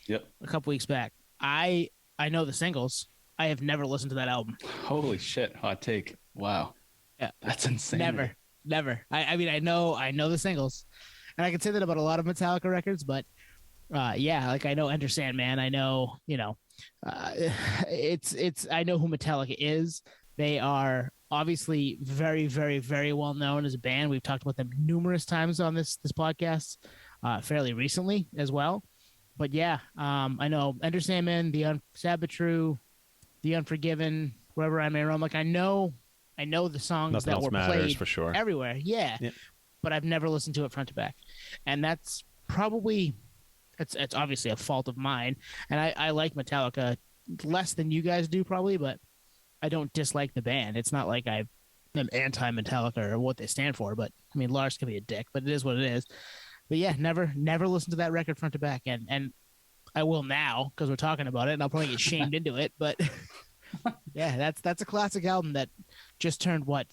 Yep. A couple weeks back. I know the singles. I have never listened to that album. Holy shit! Hot take. Wow. Yeah, that's insane. Never. I mean, I know the singles, and I can say that about a lot of Metallica records. But like I know Enter Sandman. I know, it's. I know who Metallica is. They are obviously very, very, very well known as a band. We've talked about them numerous times on this podcast, fairly recently as well. But yeah, I know Enter Sandman, the Sabbatrue, the Unforgiven, Wherever I May Roam. Like I know the songs Nothing that were matters, played for sure. everywhere. Yeah. Yep. But I've never listened to it front to back. And that's probably it's obviously a fault of mine, and I like Metallica less than you guys do probably, but I don't dislike the band. It's not like I'm anti-Metallica or what they stand for, but I mean Lars can be a dick, but it is what it is. But yeah, never listened to that record front to back, and I will now because we're talking about it, and I'll probably get shamed into it. But yeah, that's a classic album that just turned what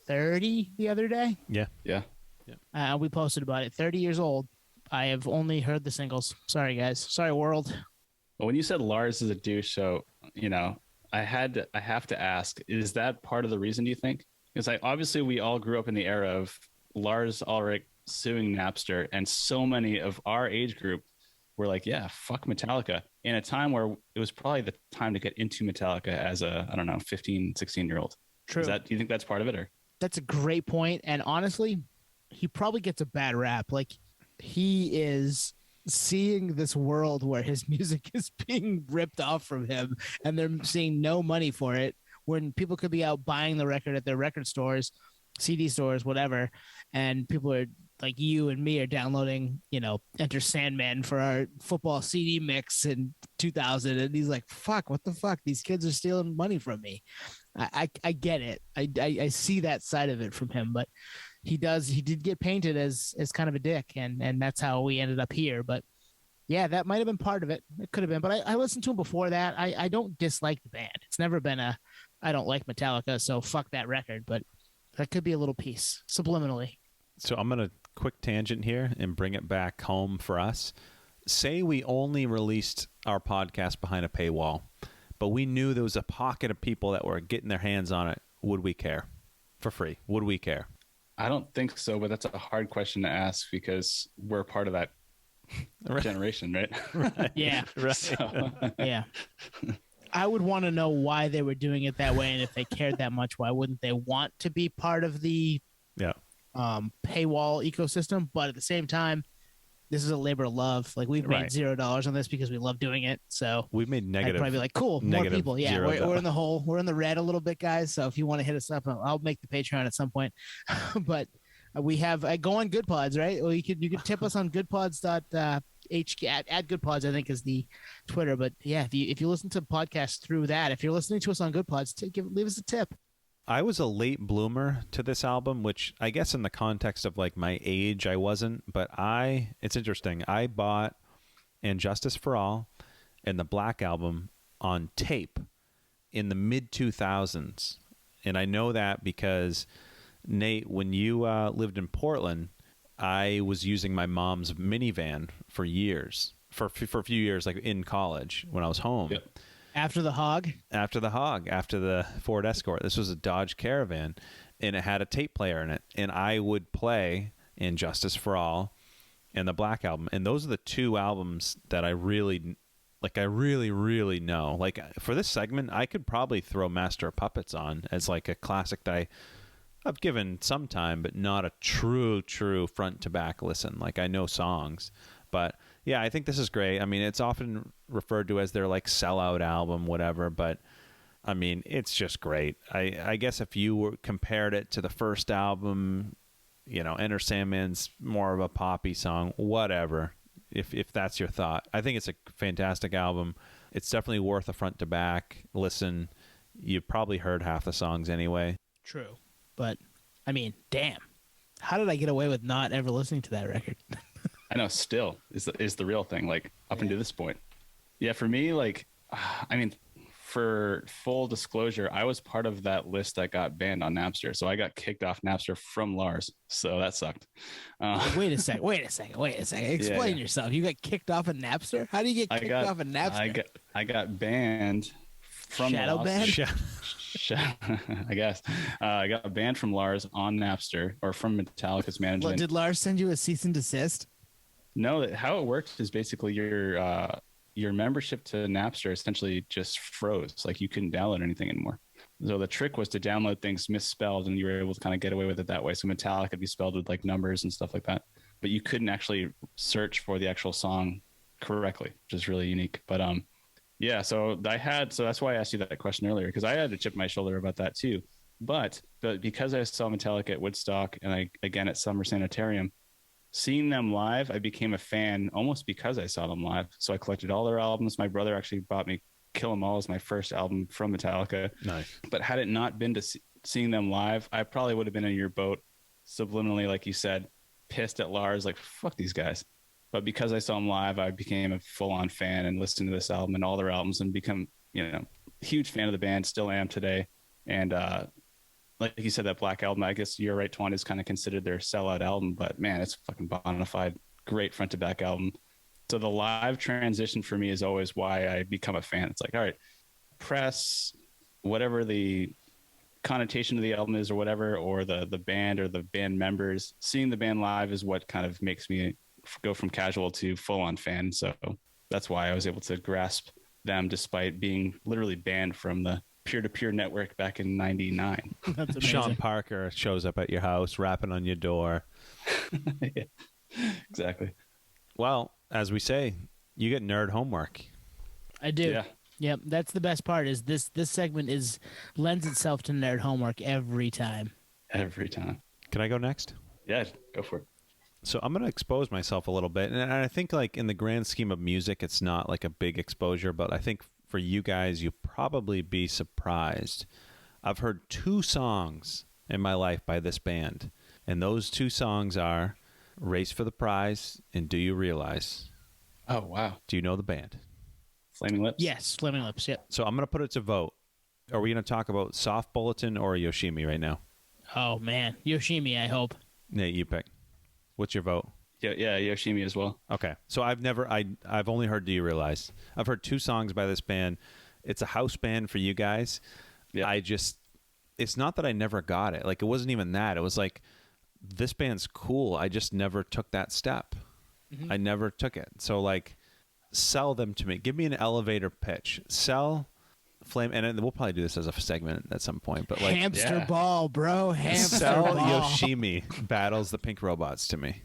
30 the other day. Yeah. We posted about it. 30 years old. I have only heard the singles. Sorry guys. Sorry world. Well, when you said Lars is a douche, so I have to ask: is that part of the reason? Do you think? Because obviously we all grew up in the era of Lars Ulrich suing Napster, and so many of our age group were like, yeah, fuck Metallica, in a time where it was probably the time to get into Metallica as a, I don't know, 15, 16-year-old. True. Do you think that's part of it? Or That's a great point. And honestly, he probably gets a bad rap. Like, he is seeing this world where his music is being ripped off from him and they're seeing no money for it, when people could be out buying the record at their record stores, CD stores, whatever, and people are like you and me are downloading, Enter Sandman for our football CD mix in 2000, and he's like, "Fuck, what the fuck? These kids are stealing money from me." I get it. I see that side of it from him, but he did get painted as kind of a dick, and that's how we ended up here. But yeah, that might have been part of it. It could have been, but I listened to him before that. I don't dislike the band. It's never been I don't like Metallica, so fuck that record. But that could be a little piece subliminally. So I'm going to quick tangent here and bring it back home for us. Say we only released our podcast behind a paywall, but we knew there was a pocket of people that were getting their hands on it. Would we care? For free? Would we care? I don't think so, but that's a hard question to ask because we're part of that generation, right? Right. Yeah. Right. So, Yeah. I would want to know why they were doing it that way, and if they cared that much, why wouldn't they want to be part of the paywall ecosystem? But at the same time, this is a labor of love. Like, we've made $0 on this because we love doing it. So we've made negative. I'd probably be like, cool, more people. Yeah, we're in the hole. We're in the red a little bit, guys. So if you want to hit us up, I'll make the Patreon at some point. But we have go on Good Pods, right? Well, you could tip us on goodpods.hk at Good Pods, I think, is the Twitter. But yeah, if you listen to podcasts through that, if you're listening to us on Good Pods, leave us a tip. I was a late bloomer to this album, which I guess in the context of like my age, I wasn't. But it's interesting. I bought And Justice for All and the Black Album on tape in the mid 2000s, and I know that because Nate, when you lived in Portland, I was using my mom's minivan for years, for a few years, like in college when I was home. Yep. After the Ford Escort. This was a Dodge Caravan, and it had a tape player in it, and I would play In Justice for All and the Black Album, and those are the two albums that I really know. Like, for this segment, I could probably throw Master of Puppets on as like a classic that I've given some time, but not a true front to back listen. Like, I know songs, but yeah, I think this is great. I mean, it's often referred to as their like sellout album, whatever, but I mean, it's just great. I guess if you compared it to the first album, Enter Sandman's more of a poppy song, whatever. If that's your thought, I think it's a fantastic album. It's definitely worth a front to back listen. You've probably heard half the songs anyway. True. But I mean, damn, how did I get away with not ever listening to that record? I know, still is the real thing, like up until this point. Yeah, for me, like, I mean, for full disclosure, I was part of that list that got banned on Napster. So I got kicked off Napster from Lars. So that sucked. Wait a second. Explain yourself. You got kicked off of Napster? How do you get kicked off of Napster? I got banned from Shadow banned? I guess. I got banned from Lars on Napster, or from Metallica's management. Did Lars send you a cease and desist? No, how it works is basically your membership to Napster essentially just froze. Like, you couldn't download anything anymore. So the trick was to download things misspelled, and you were able to kind of get away with it that way. So Metallica could be spelled with like numbers and stuff like that, but you couldn't actually search for the actual song correctly, which is really unique. But yeah, so that's why I asked you that question earlier, because I had to chip my shoulder about that too. But because I saw Metallica at Woodstock and again at Summer Sanitarium, seeing them live, I became a fan almost because I saw them live. So I collected all their albums. My brother actually bought me Kill 'Em All as my first album from Metallica. Nice. But had it not been to seeing them live, I probably would have been in your boat, subliminally, like you said, pissed at Lars, like, fuck these guys. But because I saw them live, I became a full-on fan and listened to this album and all their albums and become, huge fan of the band, still am today. And like you said, that Black Album, I guess you're right, Twan, is kind of considered their sellout album, but man, it's fucking bona fide, great front to back album. So the live transition for me is always why I become a fan. It's like, all right, press, whatever the connotation of the album is or whatever, or the band or the band members, seeing the band live is what kind of makes me go from casual to full on fan. So that's why I was able to grasp them despite being literally banned from the peer-to-peer network back in 99. That's amazing. Sean Parker shows up at your house, rapping on your door. Yeah, exactly. Well, as we say, you get nerd homework. I do. Yeah. Yep, that's the best part. Is this segment lends itself to nerd homework every time. Every time. Can I go next? Yeah, go for it. So I'm going to expose myself a little bit. And I think like in the grand scheme of music, it's not like a big exposure, but I think for you guys, you'll probably be surprised. I've heard 2 songs in my life by this band. And those 2 songs are Race for the Prize and Do You Realize? Oh, wow. Do you know the band? Flaming Lips? Yes, Flaming Lips. Yep. So I'm going to put it to vote. Are we going to talk about Soft Bulletin or Yoshimi right now? Oh man, Yoshimi. I hope. Nate, you pick. What's your vote? Yeah, Yoshimi as well. Okay. So I've only heard Do You Realize? I've heard 2 songs by this band. It's a house band for you guys. Yeah. It's not that I never got it. Like, it wasn't even that. It was like, this band's cool. I just never took that step. Mm-hmm. I never took it. So like, sell them to me. Give me an elevator pitch. Sell Flame, and we'll probably do this as a segment at some point, but like, Hamster Ball, bro. Hamster sell Ball. Yoshimi battles the Pink Robots to me.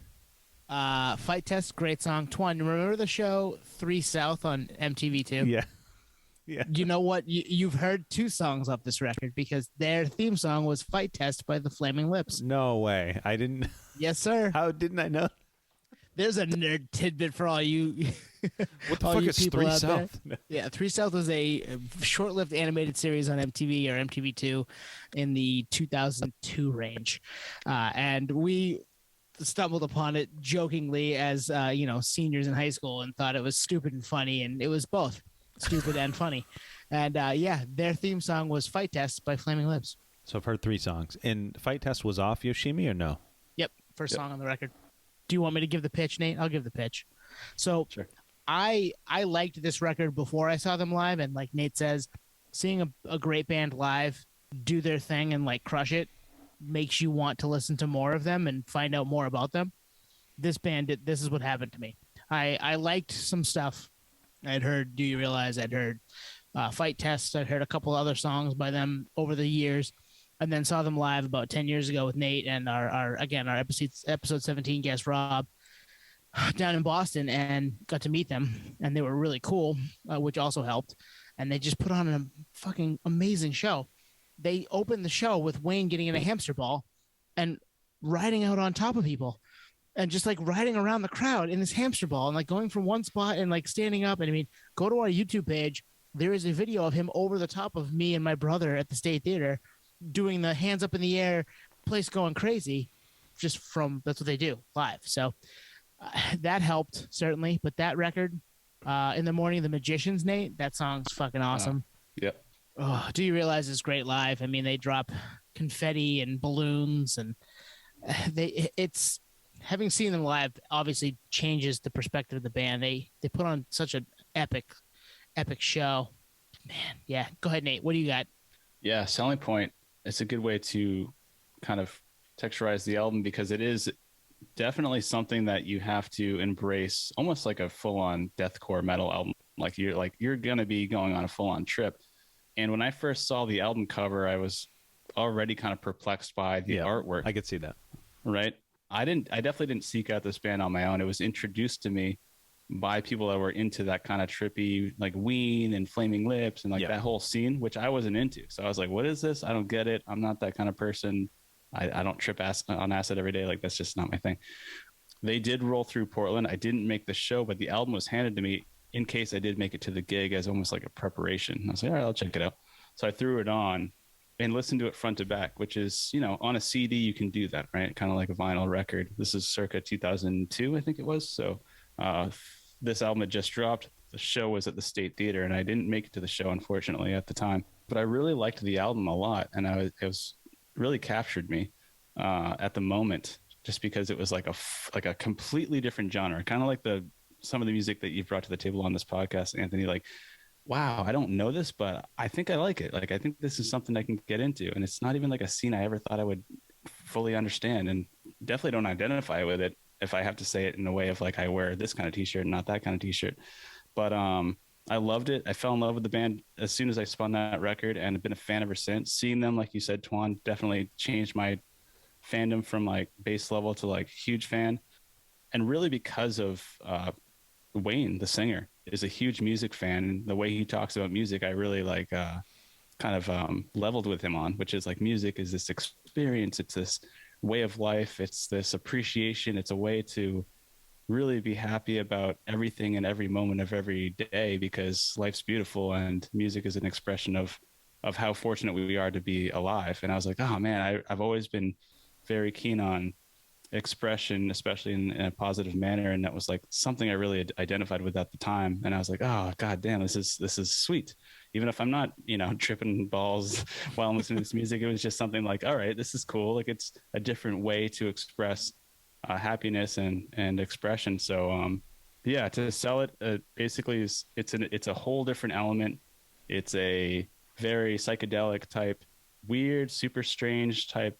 Fight Test, great song. Twan, remember the show 3 South on MTV2? Yeah. Yeah. You know what? You've heard 2 songs off this record because their theme song was Fight Test by the Flaming Lips. No way. I didn't. Yes, sir. How didn't I know? There's a nerd tidbit for all you. What the all fuck you is people 3 out there. South? Yeah, 3 South was a short-lived animated series on MTV or MTV2 in the 2002 range, and we stumbled upon it jokingly as seniors in high school and thought it was stupid and funny, and it was both stupid and funny. And their theme song was "Fight Test" by Flaming Lips. So I've heard 3 songs. And Fight Test was off Yoshimi or no? Yep, first song on the record. Do you want me to give the pitch, Nate? I'll give the pitch. So Sure. I liked this record before I saw them live, and like Nate says, seeing a great band live do their thing and like crush it makes you want to listen to more of them and find out more about them. This band, this is what happened to me. I liked some stuff. I'd heard Do You Realize? I'd heard Fight Test. I'd heard a couple other songs by them over the years, and then saw them live about 10 years ago with Nate and our episode 17 guest Rob down in Boston, and got to meet them, and they were really cool, which also helped. And they just put on a fucking amazing show. They opened the show with Wayne getting in a hamster ball and riding out on top of people and just like riding around the crowd in this hamster ball and like going from one spot and like standing up. And I mean, go to our YouTube page. There is a video of him over the top of me and my brother at the State Theater doing the hands up in the air, place going crazy, that's what they do live. So that helped certainly. But that record, In the Morning, The Magicians, Nate, that song's fucking awesome. Yep. Oh, Do You Realize it's great live? I mean, they drop confetti and balloons, and it's having seen them live obviously changes the perspective of the band. They put on such an epic show. Man, yeah. Go ahead, Nate. What do you got? Yeah, Selling Point. It's a good way to kind of texturize the album because it is definitely something that you have to embrace, almost like a full-on deathcore metal album. Like you're gonna be going on a full-on trip. And when I first saw the album cover, I was already kind of perplexed by the artwork. I could see that. Right. I definitely didn't seek out this band on my own. It was introduced to me by people that were into that kind of trippy, like Ween and Flaming Lips and like that whole scene, which I wasn't into. So I was like, what is this? I don't get it. I'm not that kind of person. I don't trip on acid every day. Like, that's just not my thing. They did roll through Portland. I didn't make the show, but the album was handed to me in case I did make it to the gig as almost like a preparation. I was like, all right, I'll check it out. So I threw it on and listened to it front to back, which is, on a CD, you can do that, right? Kind of like a vinyl record. This is circa 2002, I think it was. So this album had just dropped. The show was at the State Theater, and I didn't make it to the show, unfortunately, at the time. But I really liked the album a lot, and it was really captured me at the moment, just because it was like a completely different genre, kind of like some of the music that you've brought to the table on this podcast, Anthony. Like, wow, I don't know this, but I think I like it. Like, I think this is something I can get into, and it's not even like a scene I ever thought I would fully understand, and definitely don't identify with it if I have to say it in a way of like I wear this kind of t-shirt and not that kind of t-shirt. But I loved it. I fell in love with the band as soon as I spun that record, and have been a fan ever since. Seeing them, like you said, Twan, definitely changed my fandom from like base level to like huge fan. And really because of Wayne, the singer, is a huge music fan, and the way he talks about music, I really like kind of leveled with him on, which is like music is this experience, it's this way of life, it's this appreciation, it's a way to really be happy about everything and every moment of every day, because life's beautiful and music is an expression of how fortunate we are to be alive. And I was like, oh man, I've always been very keen on expression, especially in a positive manner, and that was like something I really identified with at the time. And I was like, oh god damn, this is sweet, even if I'm not tripping balls while I'm listening to this music. It was just something like, all right, this is cool, like it's a different way to express happiness and expression. So yeah, to sell it basically it's a whole different element. It's a very psychedelic type, weird, super strange type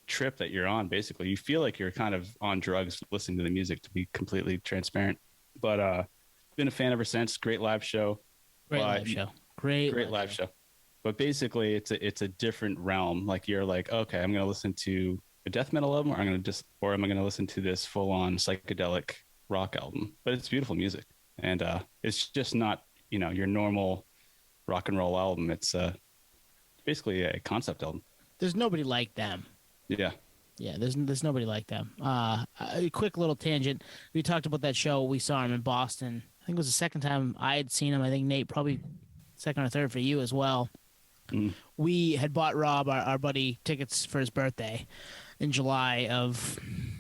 trip that you're on. Basically, you feel like you're kind of on drugs listening to the music, to be completely transparent. But been a fan ever since. Great live show. Great live show. But basically it's a different realm. Like, you're like, okay, I'm gonna listen to a death metal album, or am I gonna listen to this full on psychedelic rock album? But it's beautiful music, and it's just not your normal rock and roll album. It's basically a concept album. There's nobody like them. Yeah. There's nobody like them. A quick little tangent. We talked about that show. We saw him in Boston. I think it was the second time I had seen him. I think Nate probably second or third for you as well. We had bought Rob, our buddy, tickets for his birthday in July of,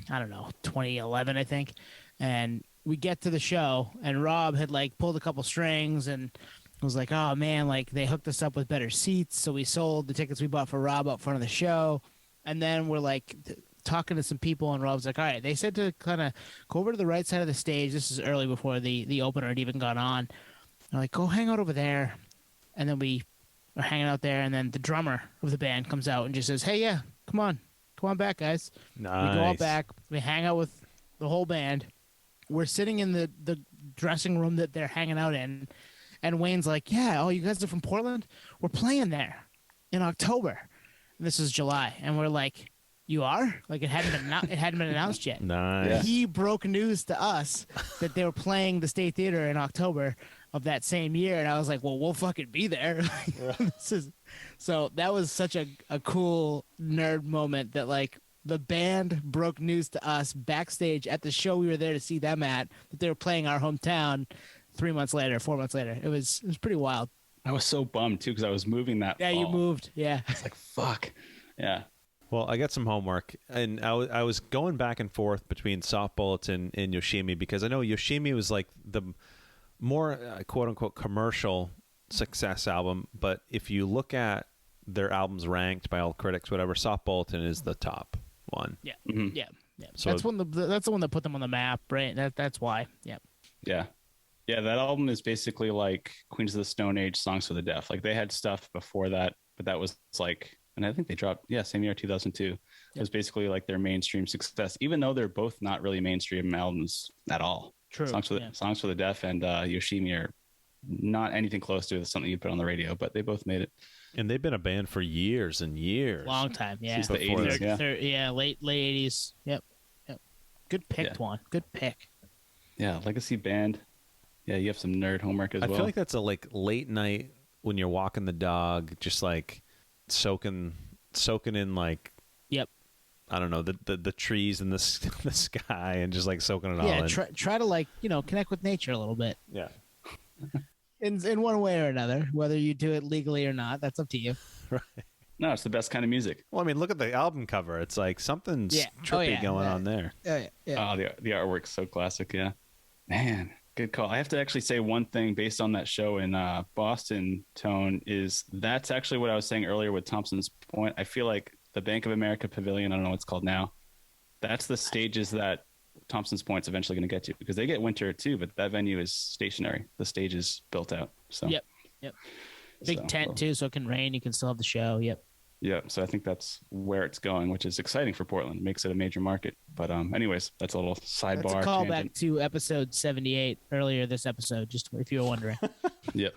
I don't know, 2011, I think. And we get to the show, and Rob had like pulled a couple strings and was like, oh man, like they hooked us up with better seats. So we sold the tickets we bought for Rob out front of the show. And then we're like talking to some people, and Rob's like, all right, they said to kind of go over to the right side of the stage. This is early before the opener had even gone on. They're like, go hang out over there. And then we are hanging out there, and then the drummer of the band comes out and just says, hey, yeah, come on back, guys. Nice. We go out back. We hang out with the whole band. We're sitting in the dressing room that they're hanging out in, and Wayne's like, yeah, oh, you guys are from Portland? We're playing there in October. This is July, and we're like, you are? Like, it hadn't been announced yet. Nice. He broke news to us that they were playing the State Theater in October of that same year, and I was like, well, we'll fucking be there. So that was such a cool nerd moment that, like, the band broke news to us backstage at the show we were there to see them at, that they were playing our hometown 4 months later. It was pretty wild. I was so bummed too, because I was moving that fall. You moved. Yeah. It's like, fuck. Yeah. Well, I got some homework, and I was going back and forth between Soft Bulletin and Yoshimi, because I know Yoshimi was like the more quote unquote commercial success album, but if you look at their albums ranked by all critics, whatever, Soft Bulletin is the top one. Yeah. Mm-hmm. Yeah. So that's the one that put them on the map, right? That's why. Yeah. Yeah. Yeah, that album is basically like Queens of the Stone Age, Songs for the Deaf. Like, they had stuff before that, but that was like, and I think they dropped, same year, 2002. Yep. It was basically like their mainstream success, even though they're both not really mainstream albums at all. True. Songs for the Deaf and Yoshimi are not anything close to something you put on the radio, but they both made it. And they've been a band for years and years. Long time, yeah. Since the 80s, late 80s. Yep. Good pick, Twan. Good pick. Yeah, legacy band. Yeah, you have some nerd homework as well. I feel like that's a late night when you're walking the dog, just like soaking in like. Yep. I don't know, the trees and the sky and just like soaking it all in. Try to like, connect with nature a little bit. Yeah. In one way or another, whether you do it legally or not, that's up to you. Right. No, it's the best kind of music. Well, I mean, look at the album cover. It's like something's trippy going on there. Yeah. Oh, the artwork's so classic. Yeah, man, good call. I have to actually say one thing based on that show in Boston, Tone, is that's actually what I was saying earlier with Thompson's Point. I feel like the Bank of America Pavilion, I don't know what it's called now, that's the stages that Thompson's Point's eventually going to get to, because they get winter too, but that venue is stationary. The stage is built out. So Yep. Big tent too, so it can rain. You can still have the show. Yep. Yeah, so I think that's where it's going, which is exciting for Portland. It makes it a major market. But anyways, that's a little sidebar. That's a callback to episode 78 earlier this episode, just if you were wondering. Yep.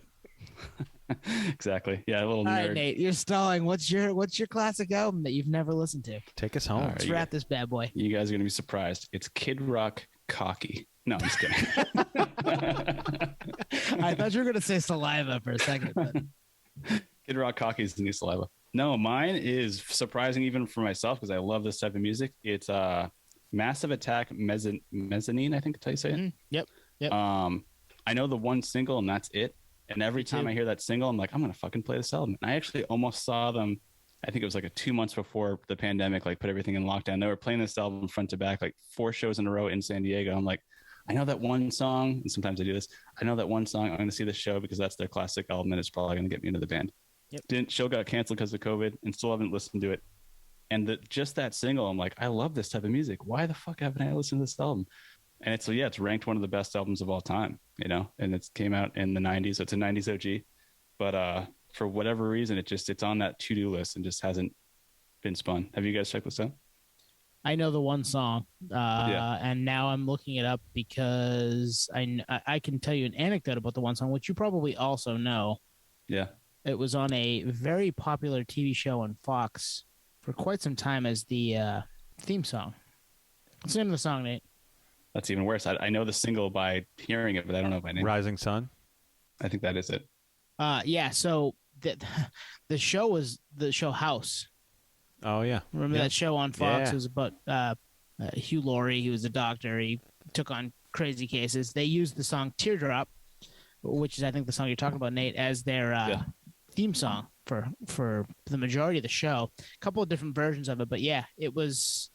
Exactly. Yeah, a little nerd. All right, Nate, you're stalling. What's your classic album that you've never listened to? Take us home. All right, Let's wrap this bad boy. You guys are going to be surprised. It's Kid Rock Cocky. No, I'm just kidding. I thought you were going to say Saliva for a second. But... Kid Rock Cocky is the new Saliva. No, mine is surprising even for myself because I love this type of music. It's Massive Attack Mezzanine, I think that's how you say it. Yep. I know the one single and that's it. And every time I hear that single, I'm like, I'm going to fucking play this album. And I actually almost saw them, I think it was like 2 months before the pandemic, like put everything in lockdown. They were playing this album front to back, like 4 shows in a row in San Diego. I'm like, I know that one song. And sometimes I do this. I know that one song. I'm going to see this show because that's their classic album and it's probably going to get me into the band. Yep. Show got canceled because of COVID and still haven't listened to it. And just that single, I'm like, I love this type of music. Why the fuck haven't I listened to this album? And it's ranked one of the best albums of all time, and it came out in the 90s. So it's a 90s OG. But for whatever reason, it's on that to-do list and just hasn't been spun. Have you guys checked this out? I know the one song, and now I'm looking it up because I can tell you an anecdote about the one song, which you probably also know. Yeah. It was on a very popular TV show on Fox for quite some time as the theme song. What's the name of the song, Nate? That's even worse. I know the single by hearing it, but I don't know by name. Rising Sun? I think that is it. Yeah, so the show was the show House. Oh, yeah. Remember that show on Fox? Yeah. It was about Hugh Laurie. He was a doctor. He took on crazy cases. They used the song Teardrop, which is, I think, the song you're talking about, Nate, as their theme song for the majority of the show. A couple of different versions of it, but yeah, it was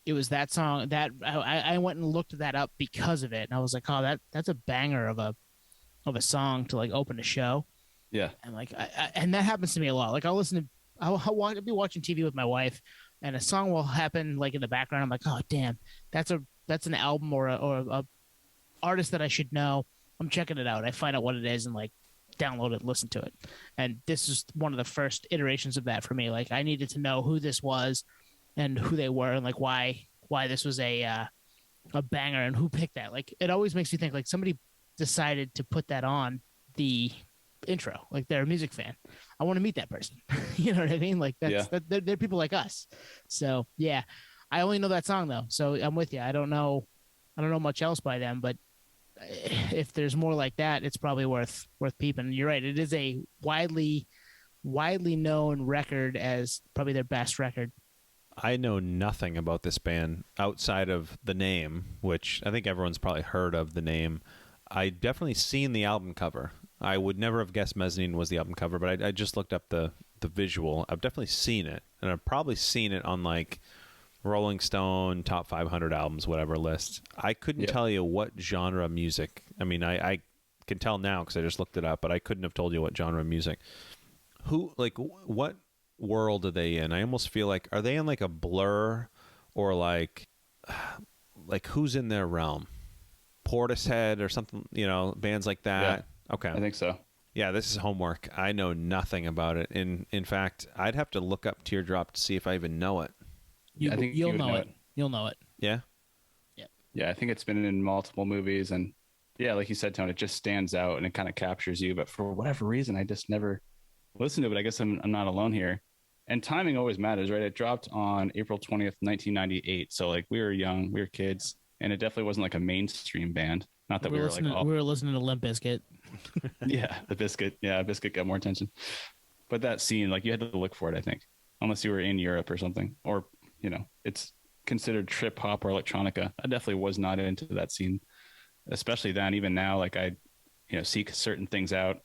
that song that I went and looked that up because of it, and I was like, oh, that's a banger of a song to like open a show. Yeah, and like and that happens to me a lot. Like I'll be watching TV with my wife, and a song will happen like in the background. I'm like, oh damn, that's an album or a artist that I should know. I'm checking it out. I find out what it is and like download it, listen to it. And this is one of the first iterations of that for me. Like I needed to know who this was and who they were and like why this was a banger and who picked that. Like it always makes me think like somebody decided to put that on the intro. Like they're a music fan. I want to meet that person. You know what I mean? Like they're people like us. So yeah, I only know that song though. So I'm with you. I don't know much else by them, but if there's more like that, it's probably worth peeping. You're right. It is a widely known record as probably their best record. I know nothing about this band outside of the name, which I think everyone's probably heard of the name. I definitely seen the album cover. I would never have guessed Mezzanine was the album cover, but I just looked up the visual. I've definitely seen it, and I've probably seen it on like Rolling Stone top 500 albums, whatever list. I couldn't tell you what genre music. I mean, I can tell now because I just looked it up, but I couldn't have told you what genre music. Who, like, what world are they in? I almost feel like, are they in like a Blur or like who's in their realm? Portishead or something, bands like that. Yeah, okay. I think so. Yeah, this is homework. I know nothing about it. In fact, I'd have to look up Teardrop to see if I even know it. I think you'll know it. You'll know it. Yeah? Yeah, I think it's been in multiple movies. And yeah, like you said, Tony, it just stands out and it kind of captures you. But for whatever reason, I just never listened to it. But I guess I'm not alone here. And timing always matters, right? It dropped on April 20th, 1998. So like we were young, we were kids. And it definitely wasn't like a mainstream band. Not that we were listening to Limp Bizkit. Yeah, the Biscuit. Yeah, Biscuit got more attention. But that scene, like you had to look for it, I think. Unless you were in Europe or something. Or it's considered trip hop or electronica. I definitely was not into that scene, especially then. Even now, like I, seek certain things out,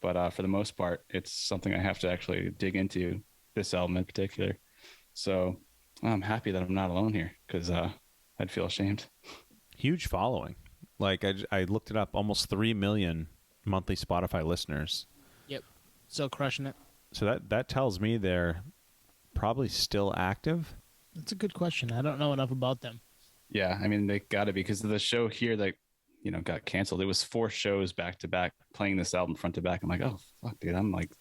but for the most part, it's something I have to actually dig into. This album in particular, so I'm happy that I'm not alone here because I'd feel ashamed. Huge following. Like I looked it up, almost 3 million monthly Spotify listeners. Yep, still crushing it. So that tells me they're probably still active. That's a good question. I don't know enough about them. Yeah, I mean they got to be because the show here that got canceled. It was 4 shows back to back playing this album front to back. I'm like, oh fuck, dude, I'm like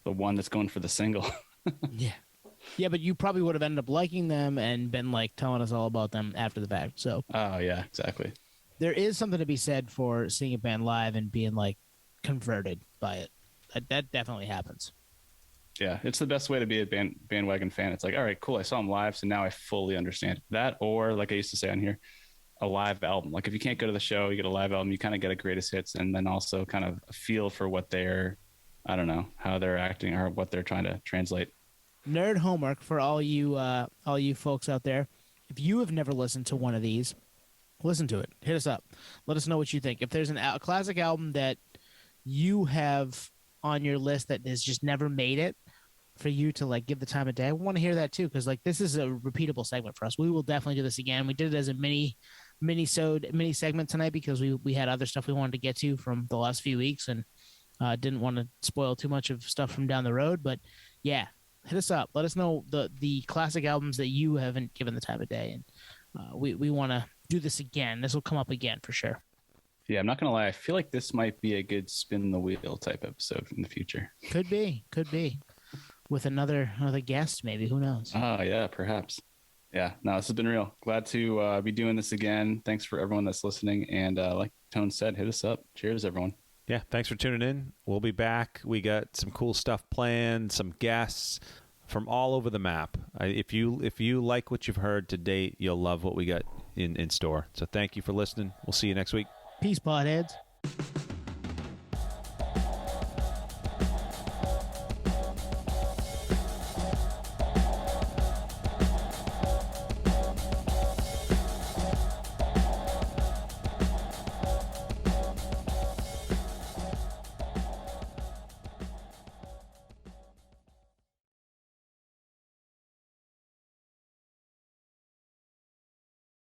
the one that's going for the single. Yeah, but you probably would have ended up liking them and been like telling us all about them after the fact. So oh yeah, exactly. There is something to be said for seeing a band live and being like converted by it. That definitely happens. Yeah, it's the best way to be a bandwagon fan. It's like, all right, cool, I saw them live, so now I fully understand that. Or like I used to say on here, a live album. Like if you can't go to the show, you get a live album, you kind of get a greatest hits, and then also kind of a feel for what they're, I don't know, how they're acting or what they're trying to translate. Nerd homework for all you folks out there. If you have never listened to one of these, listen to it. Hit us up. Let us know what you think. If there's a classic album that you have on your list that has just never made it for you to like give the time of day, I want to hear that too, because like this is a repeatable segment for us. We will definitely do this again. We did it as a mini segment tonight because we had other stuff we wanted to get to from the last few weeks and didn't want to spoil too much of stuff from down the road. But yeah, hit us up. Let us know the classic albums that you haven't given the time of day, and we want to do this again. This will come up again for sure. Yeah, I'm not gonna lie. I feel like this might be a good spin the wheel type episode in the future. Could be with another guest, maybe. Who knows? Oh yeah, perhaps. Yeah, no, this has been real. Glad to be doing this again. Thanks for everyone that's listening. And like Tone said, hit us up. Cheers, everyone. Yeah, thanks for tuning in. We'll be back. We got some cool stuff planned, some guests from all over the map. If you like what you've heard to date, you'll love what we got in store. So thank you for listening. We'll see you next week. Peace, potheads.